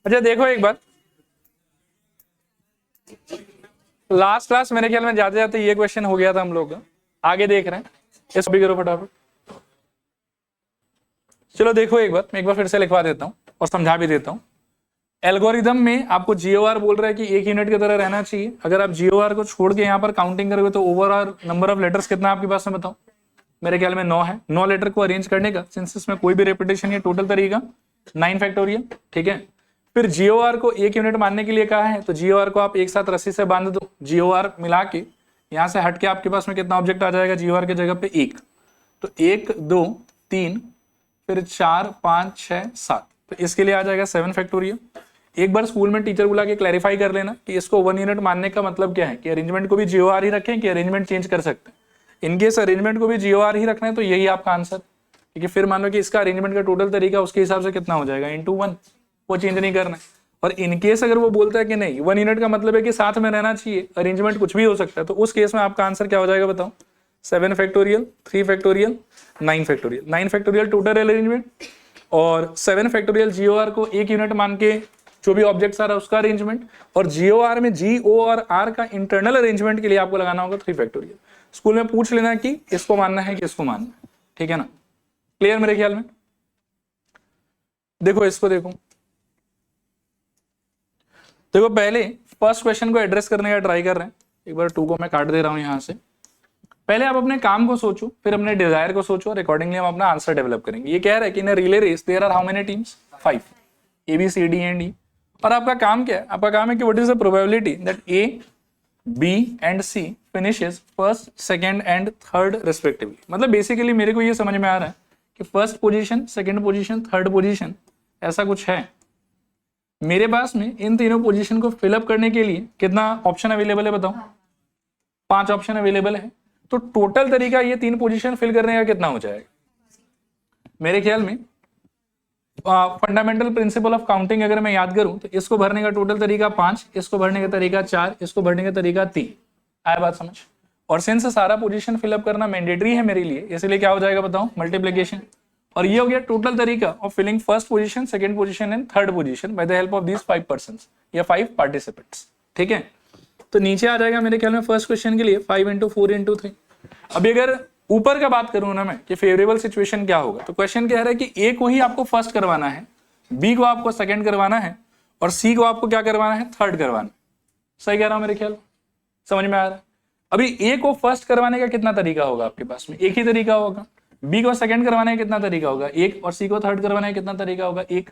अच्छा देखो एक बार, लास्ट क्लास मेरे ख्याल में जाते जाते ये क्वेश्चन हो गया था हम लोग का, आगे देख रहे हैं, इसको भी करो फटाफट। चलो देखो एक बार फिर से लिखवा देता हूं और समझा भी देता हूं। एल्गोरिदम में आपको जीओआर बोल रहा है कि 1 यूनिट की तरह रहना चाहिए। अगर आप जीओआर को छोड़ के यहाँ पर काउंटिंग करोगे तो ओवरऑल नंबर ऑफ लेटर्स कितना आपके पास में बताओ? मेरे ख्याल में 9 है। 9 लेटर को अरेंज करने का, सिंस इसमें कोई भी रेपिटेशन या टोटल तरीका 9 फैक्टोरियल, ठीक है। फिर जीओआर को 1 यूनिट मानने के लिए कहा है, तो जीओआर को आप एक साथ रस्सी से बांध दो, जीओआर मिला के यहां से हट के आपके पास में कितना ऑब्जेक्ट आ जाएगा जीओआर की जगह पे? 1। तो 1 2 3 फिर 4 5 6 7, तो इसके लिए आ जाएगा 7 फैक्टोरियल। एक बार स्कूल में टीचर बुला के क्लैरिफाई कर लेना कि इसको 1 यूनिट मानने का मतलब क्या है, कि अरेंजमेंट को भी जीओआर ही रखें कि अरेंजमेंट चेंज कर सकते हैं। इनकेस अरेंजमेंट को भी जीओआर ही रखना है तो यही आपका आंसर, क्योंकि फिर मान लो कि इसका अरेंजमेंट का टोटल तरीका उसके हिसाब से कितना हो जाएगा इंटू 1, वो चेंज नहीं करना है। और इनकेस अगर वो बोलता है कि नहीं 1 यूनिट का मतलब है कि साथ में रहना चाहिए, अरेंजमेंट कुछ भी हो सकता है, तो उस केस में आपका आंसर क्या हो जाएगा बताओ? 7 factorial, 3 factorial, 9 factorial. 9 factorial total arrangement और 7 फैक्टोरियल जीओआर को 1 यूनिट मान के जो भी ऑब्जेक्ट्स आ रहा है उसका अरेंजमेंट, और जीओआर में जी ओ और आर का इंटरनल अरेंजमेंट के लिए आपको लगाना होगा 3 फैक्टोरियल। स्कूल में पूछ लेना कि इसको मानना है कि इसको मानना है, ठीक है ना? क्लियर मेरे ख्याल में? देखो इसको देखो पहले फर्स्ट क्वेश्चन को एड्रेस करने का ट्राई कर रहे हैं। एक बार 2 को मैं काट दे रहा हूं यहां से। पहले आप अपने काम को सोचो, फिर अपने डिजायर को सोचो और अकॉर्डिंगली हम अपना आंसर डेवलप करेंगे। ये कह रहा है कि in relay race there are how many teams? 5, A B C D and E. और आपका काम क्या है? आपका काम है कि what is the probability that A B and C finishes first second and third respectively. मतलब बेसिकली मेरे को ये समझ में आ रहा है कि first position, second position, third position ऐसा कुछ है। मेरे पास में इन तीनों पोजीशन को फिलअप करने के लिए कितना ऑप्शन अवेलेबल है बताओ? 5 ऑप्शन अवेलेबल है। तो टोटल तरीका ये 3 पोजीशन फिल करने का कितना हो जाएगा? मेरे ख्याल में फंडामेंटल प्रिंसिपल ऑफ काउंटिंग अगर मैं याद करूं तो इसको भरने का टोटल तरीका 5, इसको भरने का तरीका 4, इसको भरने का तरीका 3। आया बात समझ? और सिंस सारा पोजीशन फिलअप करना मैंडेटरी है मेरे लिए, इसलिए क्या हो जाएगा बताओ? मल्टीप्लिकेशन। और ये हो गया टोटल तरीका of filling first position, second position and third position by the help of these 5 persons या 5 पार्टिसिपेंट्स, ठीक है। तो नीचे आ जाएगा मेरे ख्याल में फर्स्ट क्वेश्चन के लिए 5 × 4 × 3। अभी अगर ऊपर का बात करूं ना मैं कि फेवरेबल सिचुएशन क्या होगा, तो क्वेश्चन कह रहा है कि ए को ही आपको फर्स्ट करवाना है, बी को आपको सेकंड करवाना है और सी को आपको क्या करवाना है? थर्ड करवाना है। सही कह रहा हूं मेरे ख्याल? समझ में आ रहा है? अभी ए को फर्स्ट करवाने का कितना तरीका होगा आपके पास में? एक ही तरीका होगा। बी को सेकंड करवाने का कितना तरीका होगा? एक। और सी को थर्ड करवाने का कितना तरीका होगा? एक।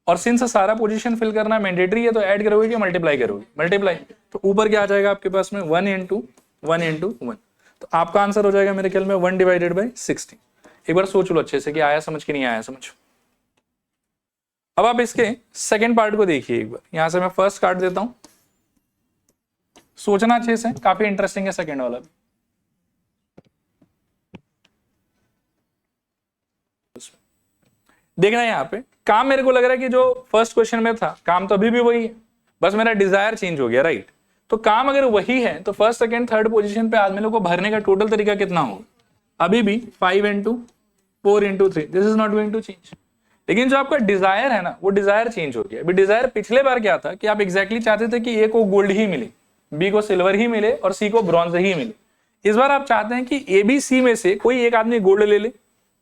और सिंस सारा पोजीशन फिल करना मैंडेटरी है तो ऐड करोगे कि मल्टीप्लाई करोगे? मल्टीप्लाई। तो ऊपर क्या आ जाएगा आपके पास में? 1 × 1 × 1। तो आपका आंसर हो जाएगा मेरे ख्याल में 1/60। एक बार सोच लो अच्छे से कि आया समझ कि नहीं आया समझ। अब आप इसके सेकंड पार्ट को देखिए एक बार। यहां से मैं फर्स्ट काट देता हूं, सोचना अच्छे से, काफी इंटरेस्टिंग है सेकंड वाला भी। देखना यहाँ पे काम मेरे को लग रहा है कि जो फर्स्ट क्वेश्चन में था काम तो अभी भी वही है, बस मेरा डिजायर चेंज हो गया, राइट? तो काम अगर वही है तो फर्स्ट सेकंड थर्ड पोजीशन पे आदमी लोग को भरने का टोटल तरीका कितना होगा? अभी भी 5 × 4 × 3, this is not going to change. लेकिन जो आपका डिजायर है ना, वो डिजायर चेंज हो गया। अभी डिजायर पिछले बार क्या था कि आप एग्जैक्टली चाहते थे कि ए को गोल्ड ही मिले, बी को सिल्वर ही मिले और सी को ब्रॉन्ज ही मिले। इस बार आप चाहते हैं कि ए बी सी में से कोई एक आदमी गोल्ड ले ले,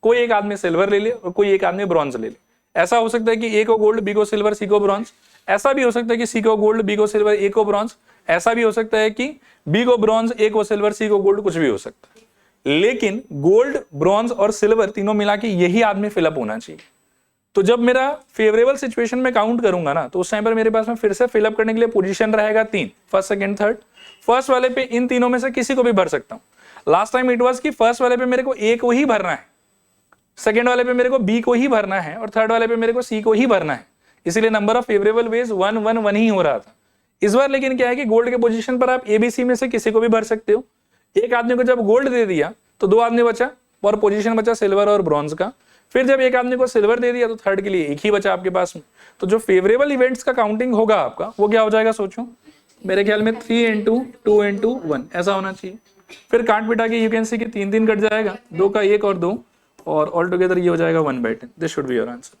कोई एक आदमी सिल्वर ले ले और कोई एक आदमी ब्रॉन्ज ले ले। ऐसा हो सकता है कि ए को गोल्ड, बी को सिल्वर, सी को ब्रॉन्ज। ऐसा भी हो सकता है कि सी को गोल्ड, बी को सिल्वर, ए को ब्रॉन्ज। ऐसा भी हो सकता है कि बी को ब्रॉन्ज, ए को सिल्वर, सी को गोल्ड, कुछ भी हो सकता है। लेकिन गोल्ड, ब्रॉन्ज और सिल्वर तीनों मिला के यही आदमी फिलअप होना चाहिए। तो जब मेरा फेवरेबल सिचुएशन में काउंट करूंगा ना, तो उस टाइम पर मेरे पास में फिर से फिलअप करने के लिए पोजीशन रहेगा 3, फर्स्ट सेकंड थर्ड। फर्स्ट वाले पे इन तीनों में से किसी को भी भर सकता हूं। लास्ट टाइम इट वाज कि फर्स्ट वाले पे मेरे को ए को ही भरना है, सेकंड वाले पे मेरे को बी को ही भरना है और थर्ड वाले पे मेरे को सी को ही भरना है। इसीलिए नंबर ऑफ फेवरेबल वेज 1 1 1 ही हो रहा था। इस बार लेकिन क्या है कि गोल्ड के पोजीशन पर आप एबीसी में से किसी को भी भर सकते हो। एक आदमी को जब गोल्ड दे दिया तो 2 आदमी बचा और पोजीशन बचा सिल्वर और ब्रॉन्ज का। फिर जब एक आदमी को सिल्वर दे दिया तो थर्ड के लिए एक ही बचा आपके पास में। तो जो फेवरेबल इवेंट्स का काउंटिंग होगा आपका वो क्या हो जाएगा सोचो? मेरे ख्याल में 3 × 2 × 1 ऐसा होना चाहिए। फिर काट पिटा के यू कैन सी कि 3 कट जाएगा, 2 का 1 और 2 और ऑल टुगेदर ये हो जाएगा 1/10। This should be your answer.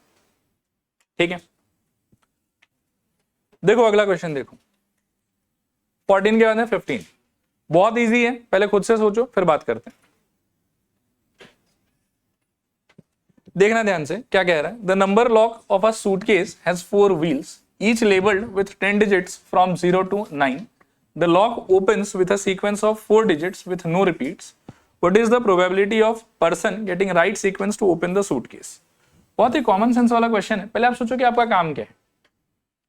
ठीक है, देखो अगला क्वेश्चन देखो, 14 के बाद है 15, बहुत इजी है, पहले खुद से सोचो फिर बात करते हैं। देखना ध्यान से क्या कह रहा है। The number lock of a suitcase has 4 wheels each labelled with 10 digits from 0 to 9. The lock opens with a sequence of 4 digits with no repeats. What is the probability of person getting right sequence to open the suitcase? बहुत ही common sense वाला question है। पहले आप सोचो कि आपका काम क्या है।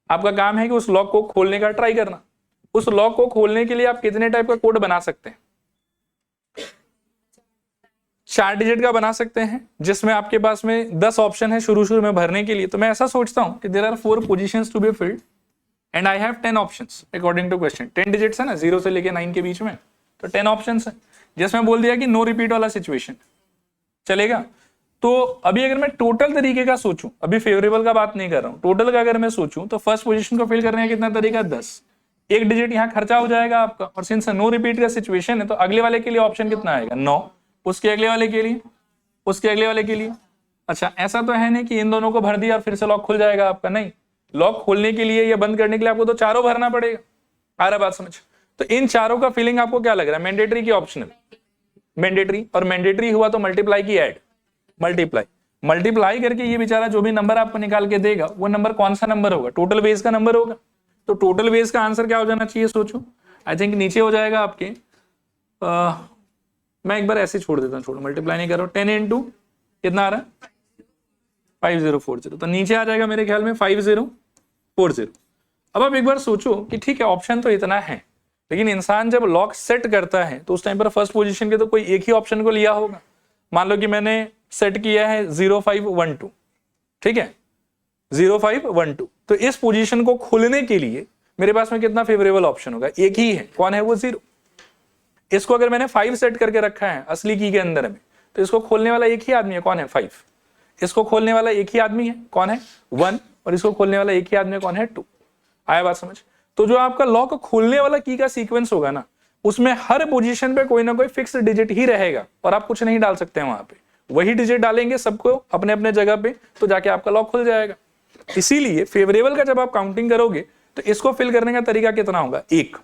आपका काम है कि उस लॉक को खोलने का ट्राई करना। उस लॉक को खोलने के लिए आप कितने टाइप का कोड बना सकते हैं? 4 डिजिट का बना सकते हैं, जिसमें आपके पास में 10 ऑप्शन है शुरू में भरने के लिए। तो मैं ऐसा सोचता हूं कि there are 4 positions to be filled and I have 10 options according to question. 10 digits है ना, 0 से लेके 9 के बीच में, तो 10 ऑप्शंस है, जिसमें बोल दिया कि नो रिपीट वाला सिचुएशन चलेगा। तो अभी अगर मैं टोटल तरीके का सोचूं, अभी फेवरेबल का बात नहीं कर रहा हूं, टोटल का अगर मैं सोचूं तो फर्स्ट पोजीशन को फिल करने का कितना तरीका? 10। एक डिजिट यहाँ खर्चा हो जाएगा आपका, और सिंस नो रिपीट का सिचुएशन है तो अगले वाले के लिए ऑप्शन कितना आएगा? 9। उसके अगले वाले के लिए, उसके अगले वाले के लिए। अच्छा, ऐसा तो है नहीं कि इन दोनों को भर दिया और फिर से लॉक खुल जाएगा आपका, नहीं। लॉक खोलने के लिए या बंद करने के लिए आपको तो चारों भरना पड़ेगा। आ रहा बात समझ? तो इन चारों का फीलिंग आपको क्या लग रहा है? मैंडेटरी की ऑप्शनल? मैंडेटरी। और मैंडेटरी हुआ तो मल्टीप्लाई की ऐड? मल्टीप्लाई। मल्टीप्लाई करके ये बेचारा जो भी नंबर आपको निकाल के देगा वो नंबर कौन सा नंबर होगा? टोटल बेस का नंबर होगा। तो टोटल बेस का आंसर क्या हो जाना चाहिए? सोचो। आई थिंक नीचे हो जाएगा आपके, मैं एक बार ऐसे छोड़ देता हूँ, छोड़ो, मल्टीप्लाई नहीं करो। 10 इंटू कितना आ रहा है? 5040। तो नीचे आ जाएगा मेरे ख्याल में 5040। अब आप एक बार सोचो कि ठीक है ऑप्शन तो इतना है, लेकिन इंसान जब लॉक सेट करता है तो उस टाइम पर फर्स्ट पोजीशन के तो कोई एक ही ऑप्शन को लिया होगा। मान लो कि मैंने सेट किया है 0512, ठीक है, 0512। तो इस पोजीशन को खोलने के लिए मेरे पास में कितना फेवरेबल ऑप्शन होगा? एक ही है। कौन है वो? 0। इसको अगर मैंने 5 सेट करके रखा है असली की के अंदर में, तो इसको खोलने वाला एक ही आदमी है। कौन है? 5। इसको खोलने वाला एक ही आदमी है। कौन है? 1। और इसको खोलने वाला एक ही आदमी है। कौन है? 2। आया बात समझ? तो जो आपका लॉक खोलने वाला की का सीक्वेंस होगा ना, उसमें हर पोजीशन पे कोई ना कोई फिक्स डिजिट ही रहेगा और आप कुछ नहीं डाल सकते हैं वहां पे। वही डिजिट डालेंगे सबको अपने अपने जगह पे, तो जाके आपका लॉक खुल जाएगा। इसीलिए फेवरेबल का जब आप काउंटिंग करोगे तो इसको फिल करने का तरीका कितना होगा? 1।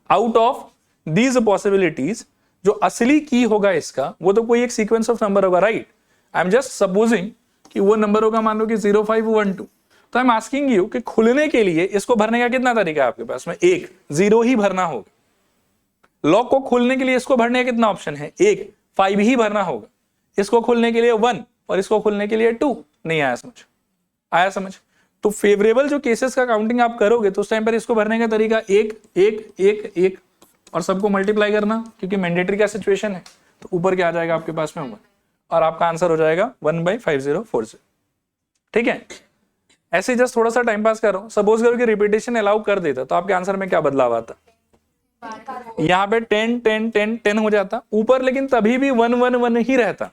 आउट ऑफ दीज पॉसिबिलिटीज जो असली की होगा इसका, वो तो कोई एक सीक्वेंस ऑफ नंबर होगा, right? I am just supposing कि वो नंबर होगा, मान लो कि 0512। तो आई एम आस्किंग यू कि खुलने के लिए इसको भरने का कितना तरीका है आपके पास में? 1। 0 ही भरना होगा। लॉक को खोलने के लिए इसको भरने का कितना ऑप्शन है? 1। 5 ही भरना होगा। इसको खोलने के लिए 1 और इसको खोलने के लिए 2। नहीं आया समझ? आया समझ? तो फेवरेबल जो केसेस का काउंटिंग आप करोगे तो उस टाइम पर इसको भरने का तरीका 1 1 1 1 और सबको मल्टीप्लाई करना, क्योंकि मैंडेटरी का सिचुएशन है। तो ऊपर क्या आ जाएगा आपके पास में? 1 और आपका आंसर हो जाएगा 1/5040। ठीक है? ऐसे जस्ट थोड़ा सा टाइम पास कर रहा हूं। सपोज करो कि रिपीटेशन अलाउ कर देता तो आपके आंसर में क्या बदलाव आता? यहाँ पे 10 10 10 10 हो जाता ऊपर, लेकिन तभी भी 1 1 1 ही रहता,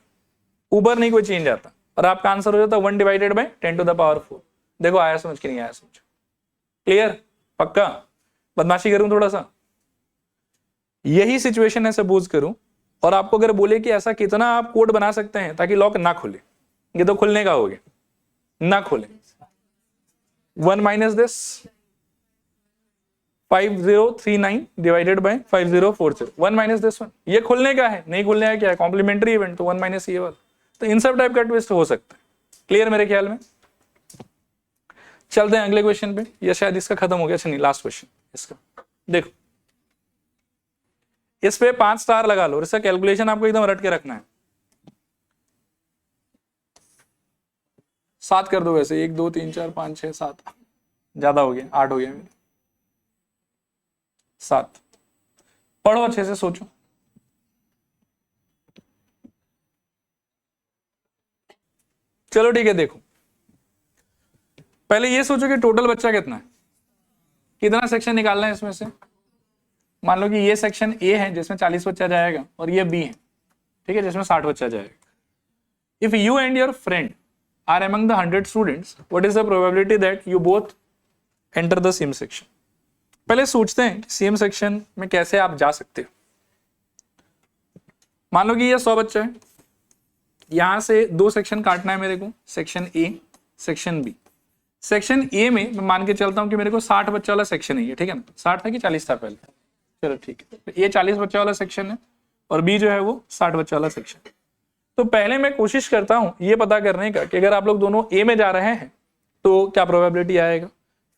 ऊपर नहीं कोई चेंज आता, और आपका आंसर हो जाता 1/10⁴। देखो आया समझ कि नहीं आया समझ? क्लियर? पक्का? बदमाशी करूं थोड़ा सा? यही सिचुएशन है सपोज करूं, और आपको अगर बोले कि ऐसा कितना आप कोड बना सकते हैं ताकि लॉक ना खुले, ये तो खुलने का हो गया, ना खुले। 1 minus this 5039 divided by 5040। 1 minus this 1, ये खुलने का है, नहीं खुलने का क्या है? कॉम्प्लीमेंट्री इवेंट, तो 1 माइनस ये वाला। तो इन सब टाइप का ट्विस्ट हो सकता है। क्लियर मेरे ख्याल में? चलते हैं अगले क्वेश्चन पे, या शायद इसका खत्म हो गया। अच्छा नहीं, लास्ट क्वेश्चन इसका देखो। इस पे 5 स्टार लगा लो, इसका कैलकुलेशन आपको एकदम रट के रखना है। 7 कर दो वैसे, 1 2 3 4 5 6 7, ज्यादा हो गया, 8 हो गया मेरे। 7 पढ़ो अच्छे से, सोचो। चलो ठीक है, देखो पहले ये सोचो कि टोटल बच्चा कितना है, कितना सेक्शन निकालना है इसमें से। मान लो कि ये सेक्शन ए है जिसमें 40 बच्चा जाएगा, और ये बी है, ठीक है, जिसमें 60 बच्चा जाएगा। If you and your friend are among the 100 students, what is the probability that you both enter the same section? पहले सोचते हैं कि सेम सेक्शन में कैसे आप जा सकते हो। मान लो कि ये 100 बच्चा है, यहां से 2 सेक्शन काटना है मेरे को, section A, section B. Section A में मैं मान के चलता हूं कि मेरे को 60 बच्चा वाला सेक्शन है ये, ठीक है ना, 60 था कि 40 था पहले, चलो ठीक है, तो ये 40 बच्चा वाला सेक्शन है और बी जो है वो 60 बच्चा वाला सेक्शन। तो पहले मैं कोशिश करता हूं ये पता करने का कि अगर आप लोग दोनों ए में जा रहे हैं तो क्या प्रोबेबिलिटी आएगा।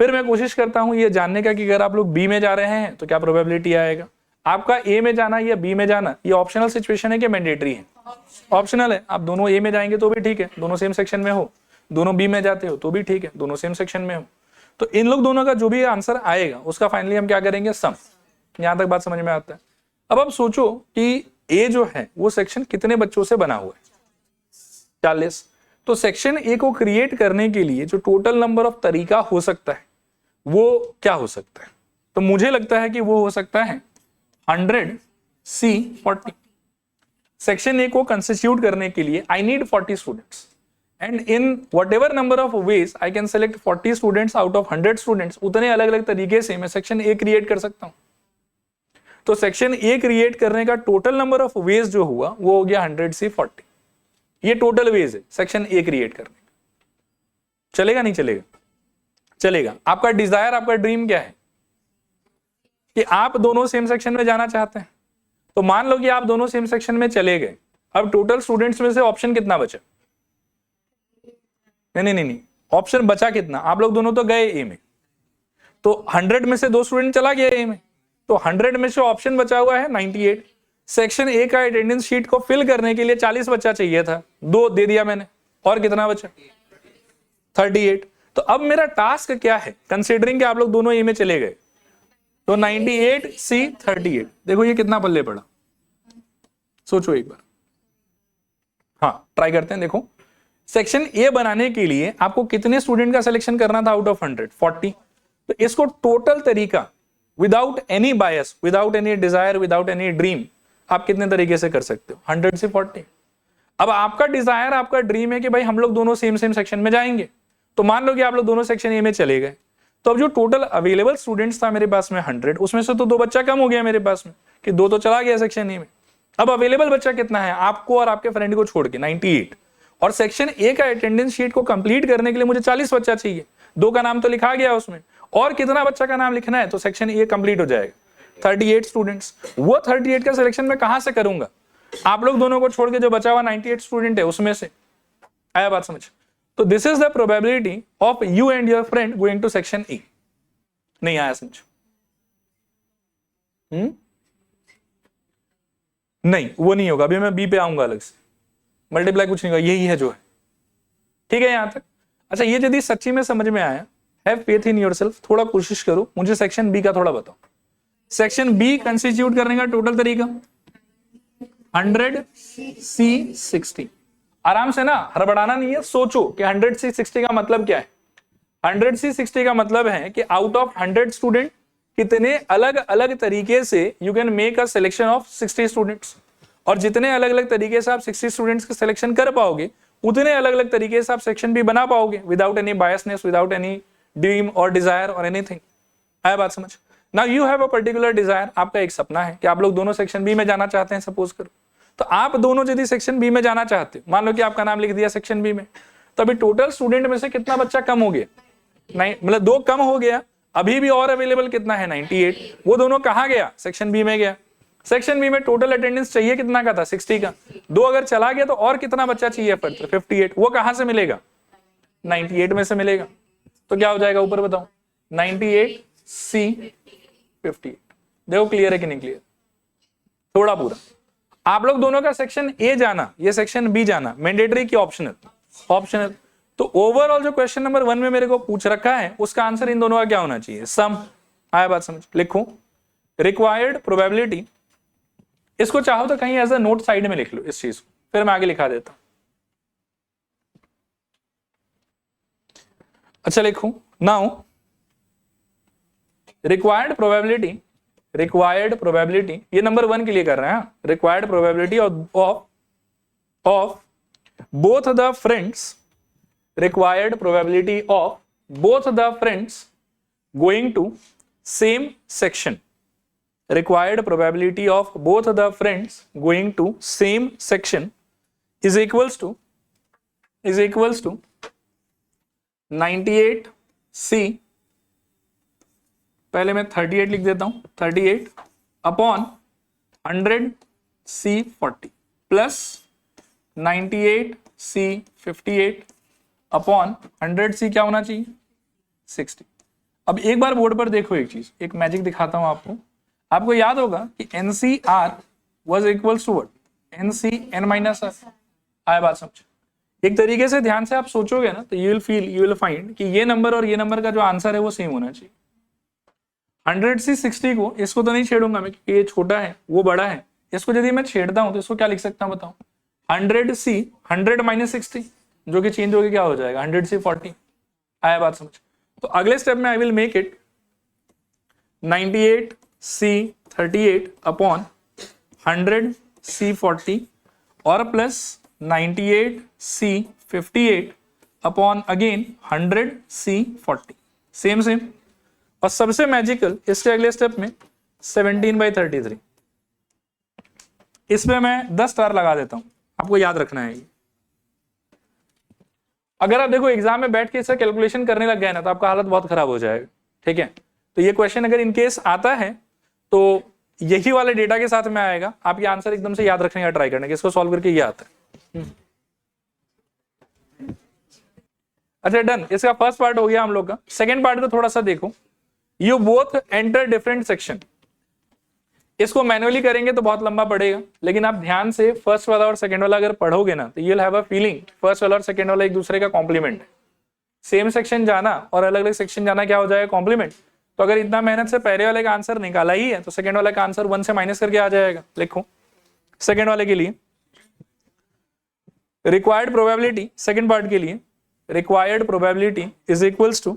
फिर मैं कोशिश करता हूं ये जानने का कि अगर आप लोग बी में जा रहे हैं तो क्या प्रोबेबिलिटी आएगा। आपका ए में जाना या बी में जाना ये ऑप्शनल सिचुएशन है कि मैंडेटरी है? ऑप्शनल है। आप दोनों ए में जाएंगे तो भी ठीक है, दोनों सेम सेक्शन में हो, दोनों बी में जाते हो तो भी ठीक है, दोनों सेम सेक्शन में हो। तो इन लोग दोनों का जो भी आंसर आएगा उसका फाइनली हम क्या करेंगे, सम। यहां तक बात समझ में आता है। अब आप सोचो कि ए जो है वो सेक्शन कितने बच्चों से बना हुआ है, 40। तो सेक्शन ए को क्रिएट करने के लिए जो टोटल नंबर ऑफ तरीका हो सकता है वो क्या हो सकता है? तो मुझे लगता है कि वो हो सकता है 100 C 40। सेक्शन ए को कंस्टिट्यूट करने के लिए I need 40 students and in what ever number of ways I can select 40 students out of 100 students. उतने अलग अलग तरीके से मैं सेक्शन ए क्रिएट कर सकता हूं। तो सेक्शन ए क्रिएट करने का टोटल नंबर ऑफ वेज जो हुआ वो हो गया 100 से 40। ये टोटल वेज है सेक्शन ए क्रिएट करने का। चलेगा नहीं चलेगा? चलेगा। आपका डिजायर, आपका ड्रीम क्या है कि आप दोनों सेम सेक्शन में जाना चाहते हैं। तो मान लो कि आप दोनों सेम सेक्शन में चले गए। अब टोटल स्टूडेंट्स में से ऑप्शन कितना बचा? नहीं, ऑप्शन बचा कितना? आप लोग दोनों तो गए ए में, तो 100 में से 2 स्टूडेंट चला गया ए में, तो 100 में से ऑप्शन बचा हुआ है 98। सेक्शन ए का अटेंडेंस शीट को फिल करने के लिए 40 बच्चा चाहिए था, 2 दे दिया मैंने, और कितना बचा? 38। तो अब मेरा टास्क क्या है, कंसीडरिंग कि आप लोग दोनों ए में चले गए, तो 98 C 38। देखो ये कितना पल्ले पड़ा, सोचो एक बार। हाँ ट्राई करते हैं। देखो सेक्शन ए बनाने के लिए आपको कितने स्टूडेंट का सिलेक्शन करना था आउट ऑफ 100? 40। तो इसको टोटल तरीका without any bias, without any desire, without any dream आप कितने तरीके से कर सकते हो? 100 से 40। अब आपका डिजायर, आपका ड्रीम है कि भाई हम लोग दोनों सेम सेम सेक्शन में जाएंगे। तो मान लो कि आप लोग दोनों सेक्शन ए में चले गए, तो अब जो टोटल अवेलेबल स्टूडेंट्स था मेरे पास में 100, उसमें से तो 2 बच्चा कम हो गया मेरे पास में, कि 2 तो चला गया सेक्शन ए में। अब अवेलेबल बच्चा कितना है आपको और आपके फ्रेंड को छोड़ के? 98। और सेक्शन ए का अटेंडेंस शीट को कंप्लीट करने के लिए मुझे 40 बच्चा चाहिए, 2 का नाम तो लिखा गया उसमें, और कितना बच्चा का नाम लिखना है तो सेक्शन ए कंप्लीट हो जाएगा। 38 स्टूडेंट्स। वो 38 का सिलेक्शन मैं कहां से करूंगा? आप लोग दोनों को छोड़ के जो बचा हुआ 98 स्टूडेंट है उसमें से। आया बात समझ? तो this is the probability of you and your friend going to section A. नहीं आया समझ? नहीं, वो नहीं होगा। अभी मैं बी पे आऊंगा अलग से। मल्टीप्लाई कुछ नहीं होगा, यही है जो है। ठीक है यहां तक? अच्छा, ये यदि सच्ची में समझ में आया, हैव फेथ इन योरसेल्फ, थोड़ा कोशिश करो, मुझे सेक्शन बी का थोड़ा बताओ। सेक्शन बी कंस्टिट्यूट करने का टोटल तरीका 100 C 60। आराम से ना, हड़बड़ाना नहीं है, सोचो कि 100 C 60 का मतलब क्या है। 100 C 60 का मतलब है कि आउट ऑफ 100 स्टूडेंट कितने अलग अलग तरीके से you can make a selection of 60 students, और जितने अलग अलग तरीके से आप 60 स्टूडेंट्स का सिलेक्शन कर पाओगे उतने अलग अलग तरीके से आप सेक्शन भी बना पाओगे without any biasness, without any dream और डिजायर और एनीथिंग। आया बात समझ? Now you have a particular desire, आपका एक सपना है कि आप लोग दोनों सेक्शन बी में जाना चाहते हैं, सपोज करो। तो आप दोनों यदि सेक्शन बी में जाना चाहते हो, मान लो कि आपका नाम लिख दिया सेक्शन बी में, तो अभी टोटल स्टूडेंट में से कितना बच्चा कम हो गया? नहीं, मतलब 2 कम हो गया। अभी भी और अवेलेबल कितना है? 98। वो दोनों कहां गया? सेक्शन बी में गया। सेक्शन बी में टोटल अटेंडेंस चाहिए कितना का था? 60 का। 2 अगर चला गया तो और कितना बच्चा चाहिए? 58। वो कहां से मिलेगा? 98 में से मिलेगा। तो क्या हो जाएगा ऊपर बताओ? 98 C 58। देखो क्लियर है कि नहीं क्लियर? थोड़ा पूरा। आप लोग दोनों का सेक्शन ए जाना, ये सेक्शन बी जाना, मैंडेटरी की ऑप्शनल? ऑप्शनल। तो ओवरऑल जो क्वेश्चन नंबर 1 में मेरे को पूछ रखा है उसका आंसर इन दोनों का क्या होना चाहिए? सम। आया बात समझ? लिखो रिक्वायर्ड प्रोबेबिलिटी। इसको चाहो तो कहीं एज अ नोट साइड में लिख लो इस चीज को, फिर मैं आगे लिखा देता हूं। अच्छा लिखो now required probability. Required probability ये नंबर 1 के लिए कर रहे हैं। Required probability of both the friends, required probability of both the friends going to same section, required probability of both the friends going to same section is equals to 98C, पहले मैं 38 लिख देता हूं, 38 upon 100C40 plus 98C58 upon 100C क्या होना चाहिए 60। अब एक बार बोर्ड पर देखो एक चीज, एक मैजिक दिखाता हूं आपको। आपको याद होगा कि NCR was equals to what? NCN minus R। आया बात समझ? एक तरीके से ध्यान से आप सोचोगे ना तो यू विल फाइंड कि ये नंबर और ये नंबर का जो आंसर है वो सेम होना चाहिए। 100C 60 को, इसको तो नहीं छेड़ूंगा मैं क्योंकि ये छोटा है वो बड़ा है, इसको यदि मैं छेड़ता हूं तो इसको क्या लिख सकता हूं बताओ, 100C 100 माइनस 60 जो कि चेंज होकर क्या हो जाएगा 100C 40। आया बात समझ? तो अगले स्टेप में I will make it 98C 38 upon 100C 40 और plus 98C 58 upon again 100C 40, same. और सबसे मैजिकल इसके अगले स्टेप में 17/33, इसमें मैं 10 स्टार लगा देता हूं, आपको याद रखना है ये। अगर आप देखो एग्जाम में बैठ के इसका कैलकुलेशन करने लग गए ना तो आपका हालत बहुत खराब हो जाएगा, ठीक है। तो ये क्वेश्चन अगर इनकेस आता है तो यही वाले डेटा के साथ में आएगा, आप ये आंसर एकदम से याद रखने का ट्राई करना कि इसको सॉल्व करके ये आता है। अच्छा डन, इसका फर्स्ट पार्ट हो गया हम लोग का। सेकेंड पार्ट को थोड़ा सा देखो, you both enter different section. इसको मैनुअली करेंगे तो बहुत लंबा पड़ेगा, लेकिन आप ध्यान से फर्स्ट वाला और सेकंड वाला अगर पढ़ोगे ना तो you will have a feeling first वाला और सेकंड वाला एक दूसरे का कॉम्प्लीमेंट है। सेम सेक्शन जाना और अलग अलग सेक्शन जाना क्या हो जाएगा कॉम्प्लीमेंट। तो अगर इतना मेहनत से पहले वाले का आंसर निकाला ही है तो सेकंड वाले का आंसर 1 से माइनस करके आ जाएगा। लिखो सेकंड वाले के लिए रिक्वायर्ड प्रोबेबिलिटी, सेकंड पार्ट के लिए required probability is equals to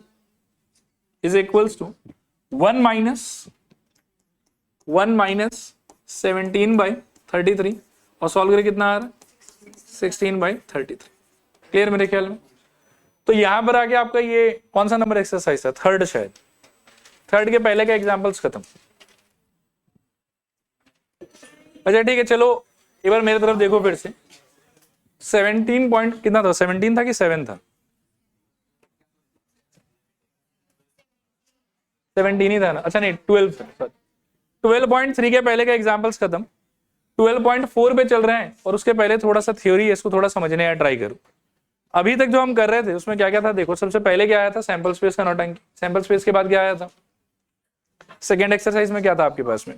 1 minus 17/33 और सॉल्व करके कितना आ रहा है 16/33। क्लियर मेरे ख्याल में? तो यहां पर आके आपका ये कौन सा नंबर एक्सरसाइज था, थर्ड शायद, थर्ड के पहले का एग्जांपल्स खत्म। अच्छा ठीक है, चलो एक बार मेरी तरफ देखो फिर से। 17 पॉइंट कितना था, 17 था कि 7 था? 17 ही था ना। अच्छा नहीं 12 था। 12.3 के पहले का एग्जांपल्स खत्म, 12.4 पे चल रहे हैं और उसके पहले थोड़ा सा थ्योरी है, इसको थोड़ा समझने का ट्राई करो। अभी तक जो हम कर रहे थे उसमें क्या क्या था देखो। सबसे पहले क्या आया था, सैंपल स्पेस का नौटंकी। सैंपल स्पेस के बाद क्या आया था, सेकेंड एक्सरसाइज में क्या था आपके पास में,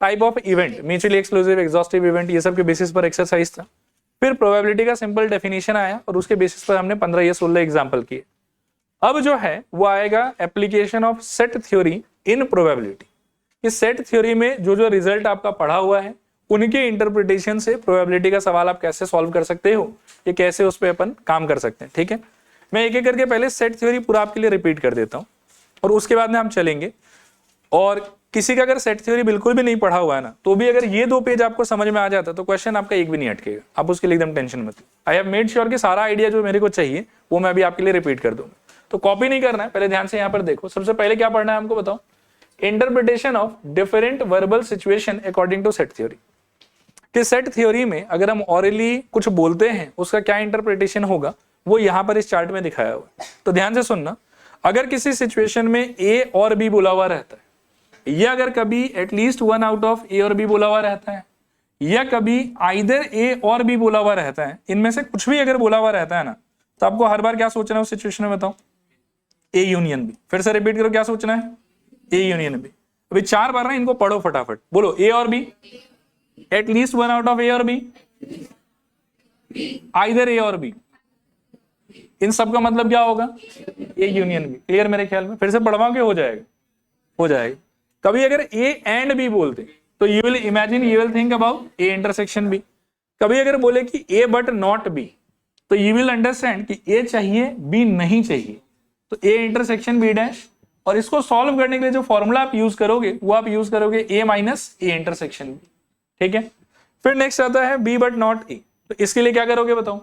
type of event, mutually exclusive, exhaustive event, ये सब के बेसिस पर एक्सरसाइज था। फिर प्रोबेबिलिटी का सिंपल डेफिनेशन आया और उसके बेसिस पर हमने 15 या 16 एग्जाम्पल किए। अब जो है वो आएगा application of set theory in probability. इस सेट थ्योरी में जो जो रिजल्ट आपका पढ़ा हुआ है उनके इंटरप्रिटेशन से प्रोबेबिलिटी का सवाल आप कैसे सॉल्व कर सकते हो, ये कैसे उस पर अपन काम कर सकते हैं। ठीक है, मैं एक एक करके पहले सेट थ्योरी पूरा आपके लिए रिपीट कर देता हूँ और उसके बाद में हम चलेंगे। और किसी का अगर सेट थ्योरी बिल्कुल भी नहीं पढ़ा हुआ है ना तो भी अगर ये 2 पेज आपको समझ में आ जाता तो क्वेश्चन आपका एक भी नहीं अटकेगा, आप उसके लिए एकदम टेंशन मत। आई हैव मेड श्योर कि सारा आइडिया जो मेरे को चाहिए वो मैं अभी आपके लिए रिपीट कर दूंगा, तो कॉपी नहीं करना है, पहले ध्यान से यहाँ पर देखो। सबसे पहले क्या पढ़ना है हमको बताओ, interpretation of different verbal situation according to set theory. कि सेट थ्योरी में अगर हम ऑरली कुछ बोलते हैं उसका क्या इंटरप्रिटेशन होगा वो यहाँ पर इस चार्ट में दिखाया हुआ है। तो ध्यान से सुनना, अगर किसी सिचुएशन में ए और बी बोला हुआ रहता है, या अगर कभी एटलीस्ट 1 आउट ऑफ ए और बी बोला हुआ रहता है, या कभी आइदर ए और बी बोला हुआ रहता है, इनमें से कुछ भी अगर बोला हुआ रहता है ना, तो आपको हर बार क्या सोचना है उस सिचुएशन में बताओ, ए यूनियन बी। फिर से रिपीट करो, क्या सोचना है, ए यूनियन बी। अभी 4 बार ना इनको पढ़ो फटाफट, बोलो ए और बी, एटलीस्ट 1 आउट ऑफ ए और बी, आइदर ए और बी। इन सब का मतलब क्या होगा, ए यूनियन बी। क्लियर मेरे ख्याल में? फिर से पढ़वाओ के हो जाएगा, हो जाएगा। कभी अगर ए एंड बी बोलते तो you will imagine, you will think about A intersection B. कभी अगर बोले कि ए बट नॉट बी तो यू विल अंडरस्टैंड कि ए चाहिए बी नहीं चाहिए, तो ए इंटरसेक्शन बी डैश। और इसको सॉल्व करने के लिए जो फॉर्मूला आप यूज करोगे वो आप यूज करोगे ए माइनस ए इंटरसेक्शन बी। ठीक है, फिर नेक्स्ट आता है बी बट नॉट ए, तो इसके लिए क्या करोगे बताओ,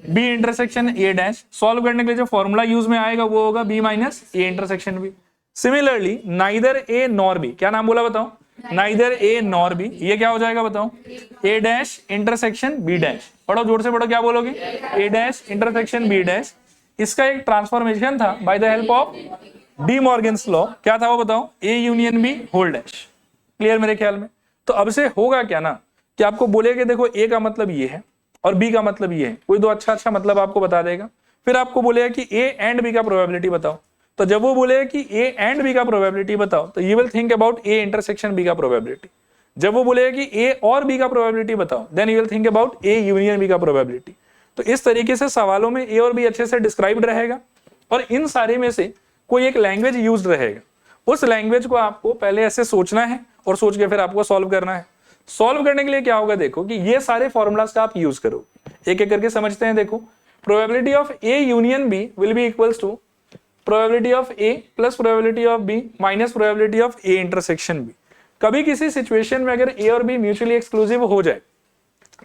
B intersection A dash. Solve करने के लिए जो फॉर्मूला यूज में आएगा वो होगा B minus A intersection B. Similarly neither A nor B, क्या नाम बोला बताओ, नाइदर ए नॉर बी, ये क्या हो जाएगा बताओ, A dash intersection B dash. पढ़ो जोर से पढ़ो, क्या बोलोगे, A dash intersection B dash. इसका एक ट्रांसफॉर्मेशन था by the help of De Morgan's law. क्या था वो बताओ? A union B whole dash. Clear मेरे ख्याल में? तो अब से होगा क्या ना कि आपको बोले कि देखो ए का मतलब ये है और बी का मतलब ये है, कोई दो अच्छा मतलब आपको बता देगा, फिर आपको बोलेगा कि ए एंड बी का प्रोबेबिलिटी बताओ। तो जब वो बोलेगा कि ए एंड बी का प्रोबेबिलिटी बताओ तो you will think about A intersection B का प्रोबेबिलिटी। जब वो बोलेगा कि ए और बी का प्रोबेबिलिटी बताओ then you will think about A union B का प्रोबेबिलिटी। तो इस तरीके से सवालों में ए और बी अच्छे से डिस्क्राइब्ड रहेगा और इन सारे में से कोई एक लैंग्वेज यूज्ड रहेगा। उस लैंग्वेज को आपको पहले ऐसे सोचना है और सोच के फिर आपको सॉल्व करना है। सॉल्व करने के लिए क्या होगा, देखो कि ये सारे फॉर्मूलाज का आप यूज करो, एक एक करके समझते हैं। देखो, probability of A union B will be equals to probability of A plus probability of B minus probability of A intersection B. कभी किसी सिचुएशन में अगर ए और बी म्यूचुअली एक्सक्लूसिव हो जाए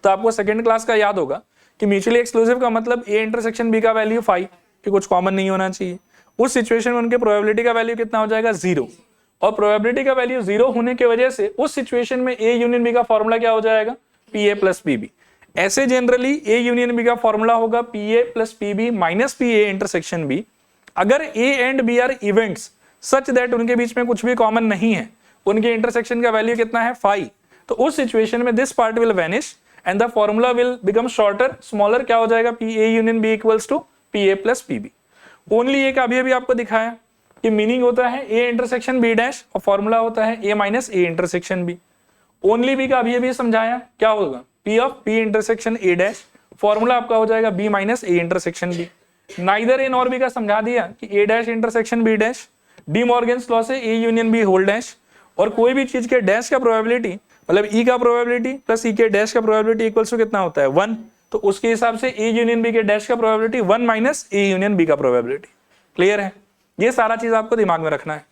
तो आपको सेकंड क्लास का याद होगा कि म्यूचुअली एक्सक्लूसिव का मतलब ए इंटरसेक्शन बी का वैल्यू 5 कि कुछ कॉमन नहीं होना चाहिए। उस सिचुएशन में उनके प्रोबेबिलिटी का वैल्यू कितना हो जाएगा? 0। और प्रोबेबिलिटी का वैल्यू 0 होने की वजह से उस सिचुएशन में ए यूनियन बी का फॉर्मूला क्या हो जाएगा? P A plus P B. ऐसे जनरली ए यूनियन बी का फॉर्मूला होगा P A plus P B minus P A intersection B. अगर A and B are events such that उनके बीच में कुछ भी कॉमन नहीं है, उनके इंटरसेक्शन का वैल्यू कितना है? 5, तो उस सिचुएशन में this part will vanish and the formula will become shorter, smaller. क्या हो जाएगा? P A union B equals to P A plus P B. Only एक अभी आपको दिखाया कि मीनिंग होता है ए इंटरसेक्शन बी डैश और फॉर्मूला होता है A minus A intersection B. Only B का अभी समझाया, क्या होगा? P of P intersection A dash, formula आपका हो जाएगा B minus A intersection B. Neither A nor B का समझा दिया कि A dash intersection B dash, De Morgan's law से A union B whole dash, और कोई भी चीज के डैश का प्रोबेबिलिटी मतलब ई का प्रोबेबिलिटी प्लस ई के डैश का प्रोबेबिलिटी इक्वल्स टू कितना होता है? 1। तो उसके हिसाब से ए यूनियन बी के डैश का probability 1 minus A union B का प्रोबेबिलिटी। क्लियर है? ये सारा चीज आपको दिमाग में रखना है।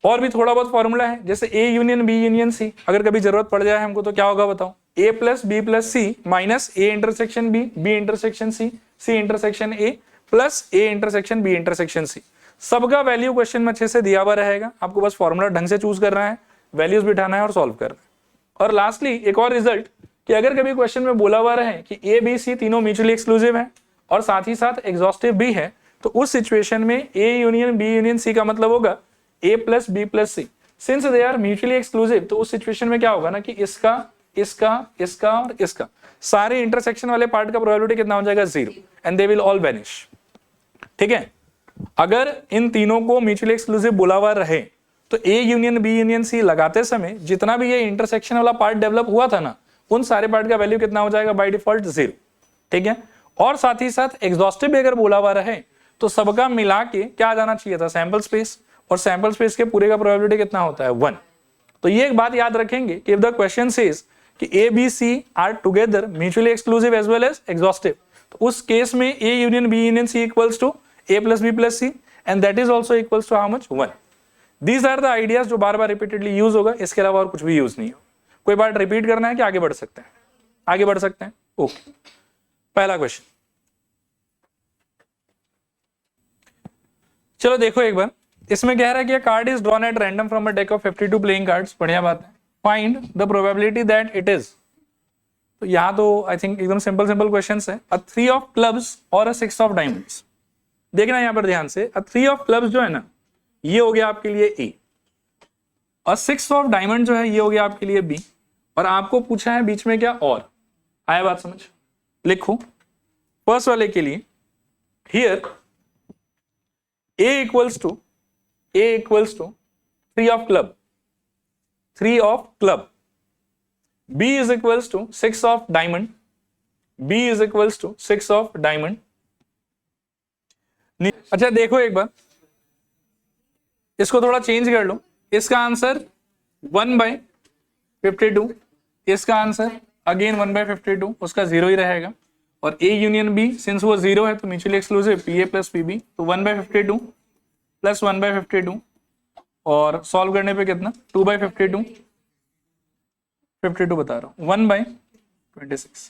और भी थोड़ा बहुत फॉर्मूला है, जैसे A union B union C, अगर कभी जरूरत पड़ जाए हमको तो क्या होगा बताओ? A plus C minus A intersection B, B intersection C intersection A plus A intersection B intersection C. सबका वैल्यू क्वेश्चन में अच्छे से दिया हुआ रहेगा, आपको बस फॉर्मूला ढंग से चूज करना है, वैल्यूज बिठाना है और सॉल्व करना है। और लास्टली एक और रिजल्ट कि अगर कभी क्वेश्चन में बोला हुआ रहे कि ए बी सी तीनों म्यूचुअली एक्सक्लूसिव है और साथ ही साथ एग्जॉस्टिव भी है, तो उस सिचुएशन में A union B union C का मतलब होगा A plus B plus C. Since they are mutually exclusive तो उस सिचुएशन में क्या होगा ना कि इसका इसका इसका और इसका सारे इंटरसेक्शन वाले पार्ट का प्रोबेबिलिटी कितना हो जाएगा? 0 and they will all vanish. ठीक है? अगर इन तीनों को म्यूचुअली एक्सक्लूसिव बोला हुआ रहे तो A union B union C लगाते समय जितना भी ये इंटरसेक्शन वाला पार्ट डेवलप हुआ था ना, उन सारे पार्ट का वैल्यू कितना हो जाएगा? By default 0। ठीक है? और साथ ही साथ एग्जॉस्टिव भी अगर बोला हुआ रहे तो सबका मिला के क्या आ जाना चाहिए था? सैंपल स्पेस, और सैंपल स्पेस के पूरे का प्रोबेबिलिटी कितना होता है? 1। तो ये एक बात याद रखेंगे कि इफ द क्वेश्चन सेज कि A B C are together mutually exclusive as well as exhaustive, तो उस केस में A union B union C equals to A plus B plus C and that is also equals to how much? 1। These are the ideas जो बार बार repeatedly use होगा, इसके अलावा और कुछ भी यूज नहीं हो। कोई बात रिपीट करना है कि आगे बढ़ सकते हैं? आगे बढ़ सकते हैं। ओके, पहला क्वेश्चन चलो देखो एक बार। इसमें कह रहा है कि card is drawn at random from a deck of 52 playing cards. बढ़िया बात है। Find the probability that it is, तो यहाँ तो आई थिंक एकदम सिंपल क्वेश्चंस है। अ 3 ऑफ क्लब्स और अ 6 ऑफ डायमंड्स। देखना यहाँ पर ध्यान से, अ 3 ऑफ क्लब्स जो है ना ये हो गया आपके लिए ए, और 6 ऑफ डायमंड जो है ये हो गया आपके लिए बी, और आपको पूछा है बीच में क्या? और। आया बात समझ? लिखो फर्स्ट वाले के लिए, here A equals to 3 of club, 3 of club. B is equals to 6 of diamond. B is equals to 6 of diamond. अच्छा देखो एक बार, इसको थोड़ा चेंज कर लो। इसका आंसर 1/52, इसका आंसर अगेन 1/52, उसका 0 ही रहेगा। और ए यूनियन बी सिंस वो 0 है तो mutually exclusive P A plus P B, तो 1/52 प्लस 1/52, और सॉल्व करने पे कितना? 2/52, 52 बता रहा हूँ, 1/26।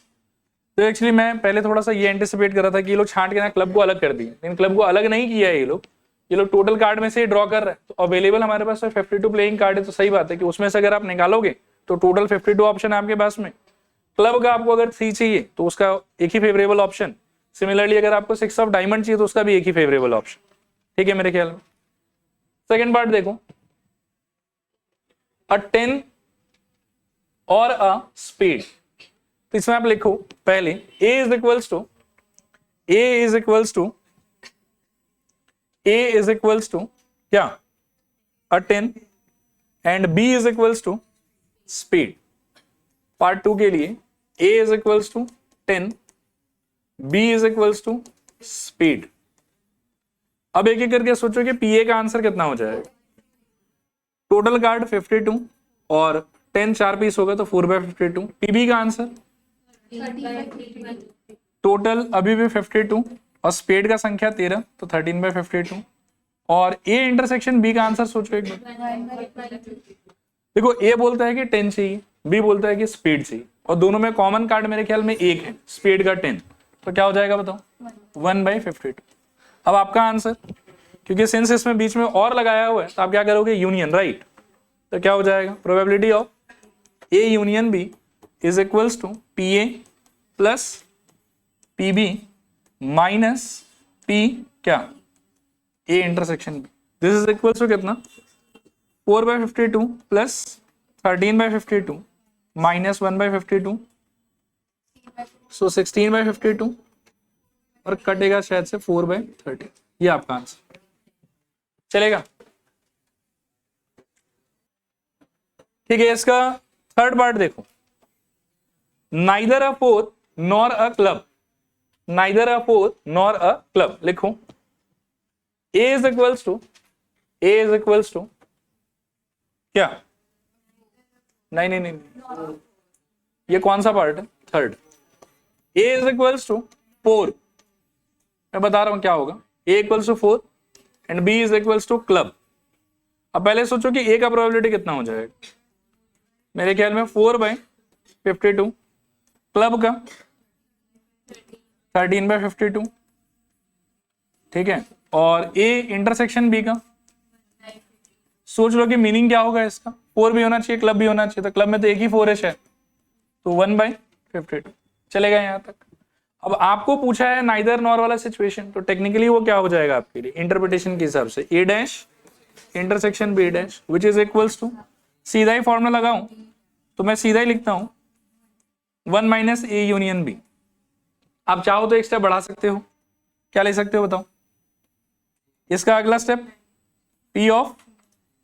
तो एक्चुअली मैं पहले थोड़ा सा ये एंटिसिपेट कर रहा था कि ये लोग छांट के ना क्लब को अलग कर दिए, लेकिन क्लब को अलग नहीं किया है। ये लोग टोटल कार्ड में से ही ड्रॉ कर रहे हैं। तो अवेलेबल हमारे पास 52 प्लेइंग कार्ड है, तो सही बात है कि उसमें से अगर आप निकालोगे तो टोटल 52 ऑप्शन है आपके पास में। क्लब का आपको अगर 3 चाहिए तो उसका एक ही फेवरेबल ऑप्शन सिमिलरली अगर आपको 6 ऑफ डायमंड चाहिए तो उसका भी एक ही फेवरेबल ऑप्शन, ठीक है मेरे ख्याल में। सेकेंड पार्ट देखो, अ 10 और अ स्पीड, तो इसमें आप लिखो पहले a इज इक्वल्स टू क्या, a 10 and b is equals to spade. Part 2 के लिए a is equals to 10, b is equals to spade. अब एक एक करके सोचो कि pa का आंसर कितना हो जाएगा। टोटल कार्ड 52 और 10 4 पीस होगा तो 4/52। pb का आंसर टोटल अभी भी 52 और स्पीड का संख्या 13 तो 13/52। और a इंटरसेक्शन b का आंसर सोचो एक बार। देखो a बोलता है कि 10 चाहिए, b बोलता है कि स्पीड चाहिए, और दोनों में कॉमन कार्ड मेरे ख्याल में एक है, स्पीड का 10, तो क्या हो जाएगा बताओ, 1/52। अब आपका आंसर, क्योंकि सिंस इसमें बीच में और लगाया हुआ है तो आप क्या करोगे, यूनियन, राइट। तो क्या हो जाएगा, probability of a union b is equals to pa plus pb minus p क्या, a intersection b। This is equals to कितना, 4/52 प्लस 13/52 माइनस 1/52, सो 16/52 और कटेगा शायद से 4/30। ये आपका आंसर चलेगा, ठीक है। इसका थर्ड पार्ट देखो, neither a fourth nor a club, neither a fourth nor a club लिखो। a इज इक्वल्स टू क्या, नहीं, ये कौन सा पार्ट है, third. a is equals to 4, मैं बता रहा हूं क्या होगा, a equals to 4 and b is equals to club. अब पहले सोचो कि a का प्रोबेबिलिटी कितना हो जाएगा, मेरे ख्याल में 4/52, क्लब का 13/52, ठीक है। और a इंटरसेक्शन b का सोच लो कि मीनिंग क्या होगा इसका, 4 भी होना चाहिए, क्लब भी होना चाहिए, तो क्लब में तो एक ही 4 है शायद, तो 1/52 चलेगा यहां तक। अब आपको पूछा है नाइदर नॉर वाला सिचुएशन, तो टेक्निकली वो क्या हो जाएगा आपके लिए इंटरप्रिटेशन के हिसाब से, a dash intersection b dash which is equals to, सीधा ही फॉर्मूला लगाऊं तो मैं सीधा ही लिखता हूं 1 - a यूनियन b। आप चाहो तो एक स्टेप बढ़ा सकते हो, क्या ले सकते हो बताओ, इसका अगला step p of